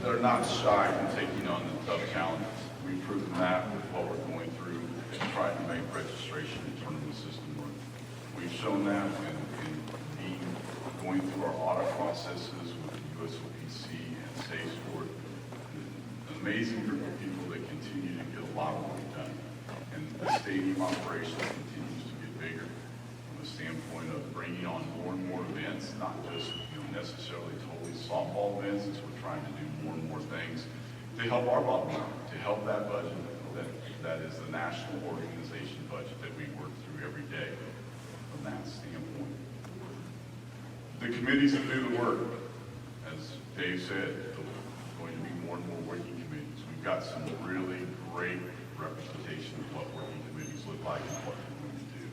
They're not shy in taking on the tough challenges. We've proven that with what we're going through and trying to make registration and tournament system work. We've shown that in going through our audit processes with the USOPC and Safe Sport. An amazing group of people that continue to get a lot of work done. And the stadium operation continues to get bigger from the standpoint of bringing on more and more events, not just necessarily totally softball events, as we're trying to do more and more things to help our bottom line, to help that budget that is the national organization budget that we work through every day from that standpoint. The committees that do the work, as Dave said, there's going to be more and more working committees. We've got some really great representation of what working committees look like and what we're going to do.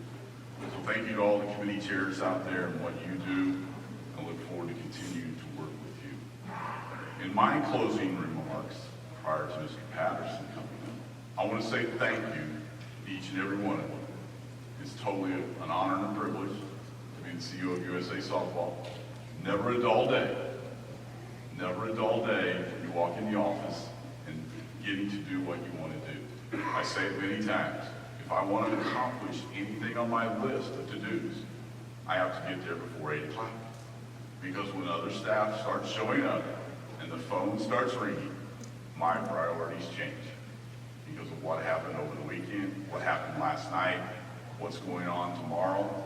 So thank you to all the committee chairs out there and what you do. I look forward to continuing to work with you. In my closing remarks, prior to Mr. Patterson coming in, I want to say thank you to each and every one of you. It's totally an honor and a privilege to be the CEO of USA Softball. Never a dull day. Never a dull day when you walk in the office and getting to do what you want to do. I say it many times. If I want to accomplish anything on my list of to-dos, I have to get there before 8 o'clock. Because when other staff start showing up and the phone starts ringing, my priorities change because of what happened over the weekend, what happened last night, what's going on tomorrow.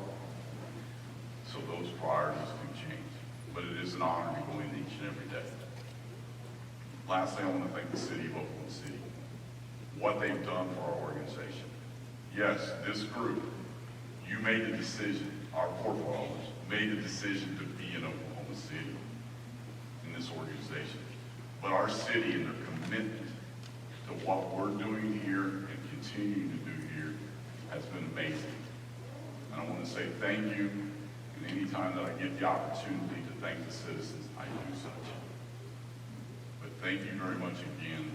So those priorities do change. But it is an honor to go in each and every day. Lastly, I want to thank the city of Oklahoma City. what they've done for our organization. Yes, this group, you made the decision, our corporate officers made the decision to be in Oklahoma City, in this organization. But our city and their commitment to what we're doing here and continuing to do here has been amazing. And I want to say thank you, and any time that I get the opportunity to thank the citizens, I do such. But thank you very much again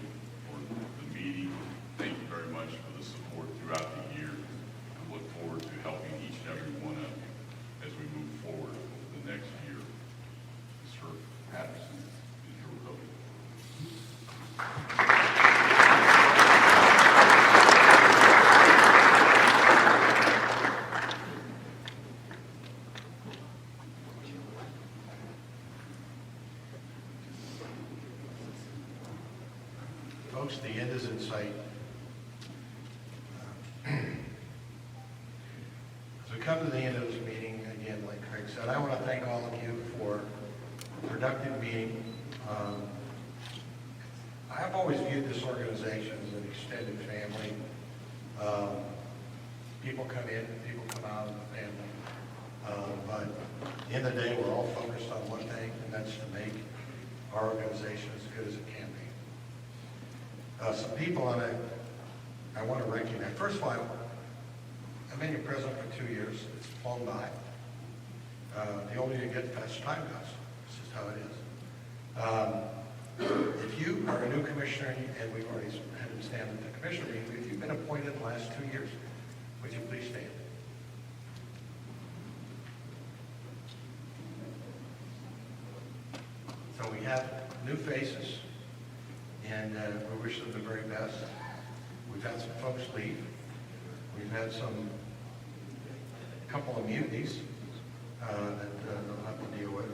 for the meeting. Thank you very much for the support throughout the year. I look forward to helping each and every one of you as we move forward over the next year. Mr. Patterson, is your vote.
Folks, the end is in sight. As we come to the end of this meeting, again, like Craig said, I want to thank all of you for a productive meeting. I've always viewed this organization as an extended family. People come in, people come out of the family. But at the end of the day, we're all focused on one thing, and that's to make our organization as good as it can be. Some people on it, I want to recognize. First of all, I've been your president for 2 years. It's flown by. The older you get, the faster time goes. This is how it is. If you are a new commissioner, and we've already had him stand at the commissioner meeting, if you've been appointed in the last 2 years, would you please stand? So we have new faces, and we wish them the very best. We've had some folks leave. We've had a couple of mutinies that they'll have to deal with.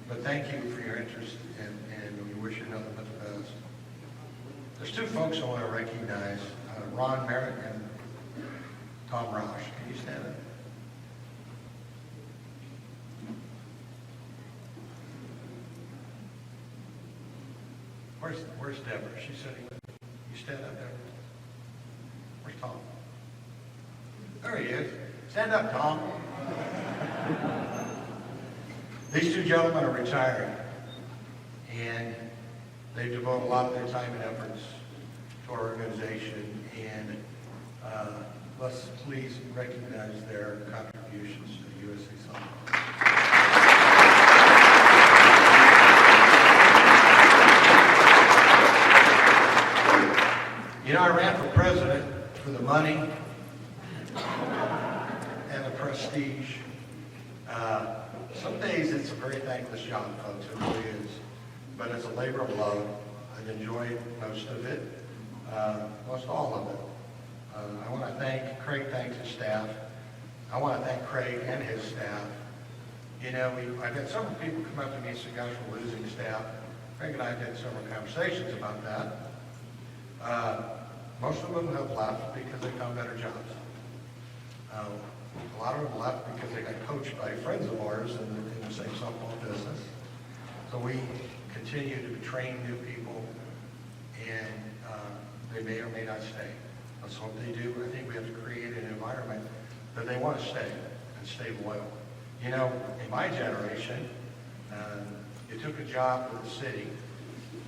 But thank you for your interest, and we wish you nothing but the best. There's two folks I want to recognize, Ron Merritt and Tom Roush. Can you stand up? Where's Deborah? She's sitting with me. You stand up, Deborah. Where's Tom? There he is. Stand up, Tom. These two gentlemen are retiring, and they devote a lot of their time and efforts to our organization, and let's please recognize their contributions to the USA Soccer. You know, I ran for president for the money and the prestige. Some days it's a very thankless job, folks, it really is. But it's a labor of love. I've enjoyed most of it, most all of it. I want to thank Craig, thanks his staff. I want to thank Craig and his staff. You know, I've had several people come up to me and say, gosh, we're losing staff. Craig and I had several conversations about that. Most of them have left because they found better jobs. A lot of them left because they got coached by friends of ours in the same softball business. So we continue to train new people, and they may or may not stay. Let's hope they do. I think we have to create an environment that they want to stay and stay loyal. You know, in my generation, you took a job with the city,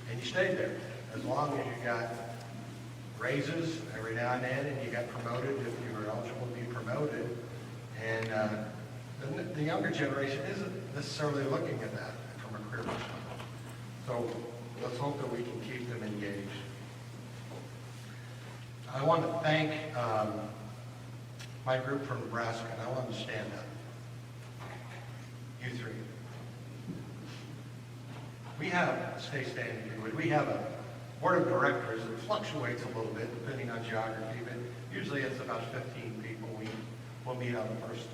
and you stayed there as long as you got raises every now and then, and you got promoted if you were eligible to be promoted. And the younger generation isn't necessarily looking at that from a career perspective. So let's hope that we can keep them engaged. I want to thank my group from Nebraska, and I want them to stand up. You three. We have, stay standing if you would, we have a board of directors that fluctuates a little bit depending on geography, but usually it's about 15 people. We'll meet on the first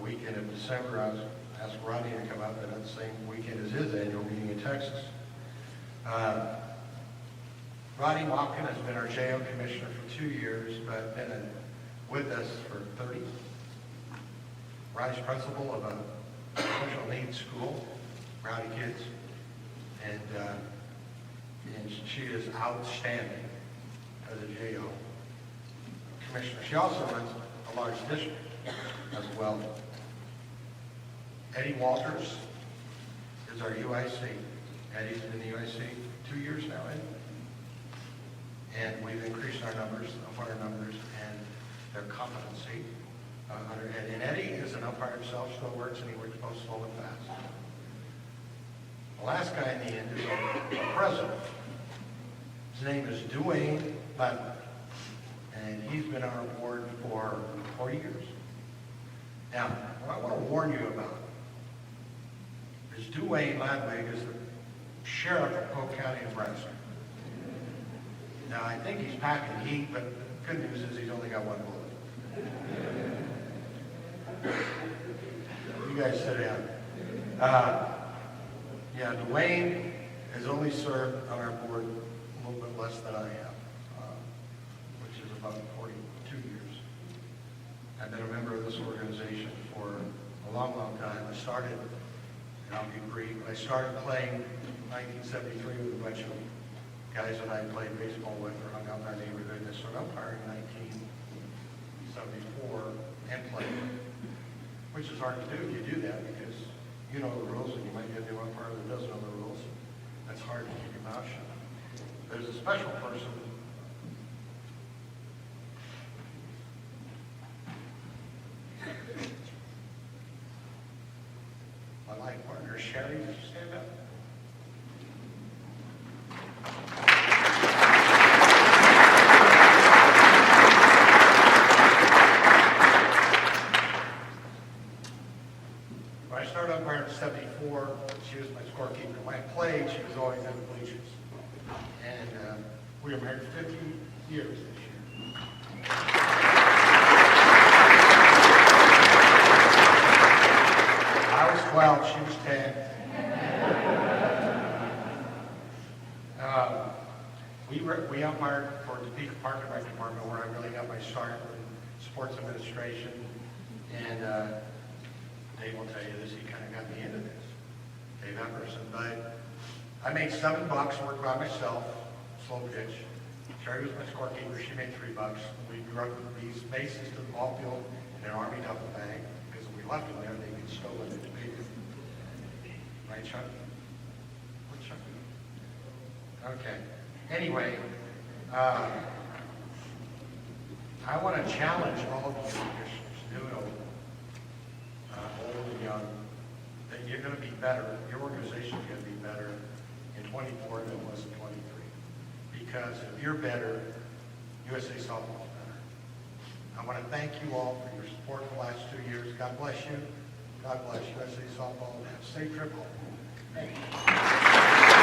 weekend of December. I was asked Rodney to come up at that same weekend as his annual meeting in Texas. Rodney Mopkin has been our JO commissioner for 2 years, but been with us for 30. Rodney's principal of a special needs school, rowdy kids, and and she is outstanding as a JO commissioner. She also runs a large district as well. Eddie Walters is our UIC. Eddie's been in the UIC 2 years now, Eddie. And we've increased our numbers, umpire numbers, and their competency under Eddie. And Eddie is an umpire himself, still works, and he works both slow and fast. The last guy in the end is our president. His name is Dwayne Ladwick, and he's been on our board for 40 years. Now, what I want to warn you about is Dwayne Ladwick is the sheriff of Polk County, Nebraska. Now, I think he's packing heat, but the good news is he's only got one bullet. You guys sit down. Yeah, Dwayne has only served on our board a little bit less than I have, which is about 42 years. I've been a member of this organization for a long, long time. I started, and I'll be brief, I started playing in 1973 with a bunch of guys that I played baseball with or hung out in our neighborhood. I started umpiring in 1974 and played, which is hard to do. You do that because you know the rules, and you might get a new umpire that doesn't know the rules. That's hard to keep your mouth shut. There's a special person. My life partner, Sherry, did you stand up? When I started umpiring in 74, she was my scorekeeper. When I played, she was always in the bleachers. And we were married 50 years this year. I was 12, she was 10. We umpired for Topeka Park and Rec Department, where I really got my start in sports administration. And Dave will tell you this, he kind of got me into this. Dave Epperson, but I made $7 working by myself, slow pitch. Sherry was my scorekeeper, she made $3. We drug these bases to the ball field in an Army duffel bag, because if we left them there, they'd get stolen in Topeka. Right, Chuck? What, Chuck? Okay. Anyway, I want to challenge all of you commissioners, new and old, old and young, that you're going to be better, your organization's going to be better in 24 than it was in 23. Because if you're better, USA Softball's better. I want to thank you all for your support the last 2 years. God bless you. God bless USA Softball. And have a safe trip home. Thank you.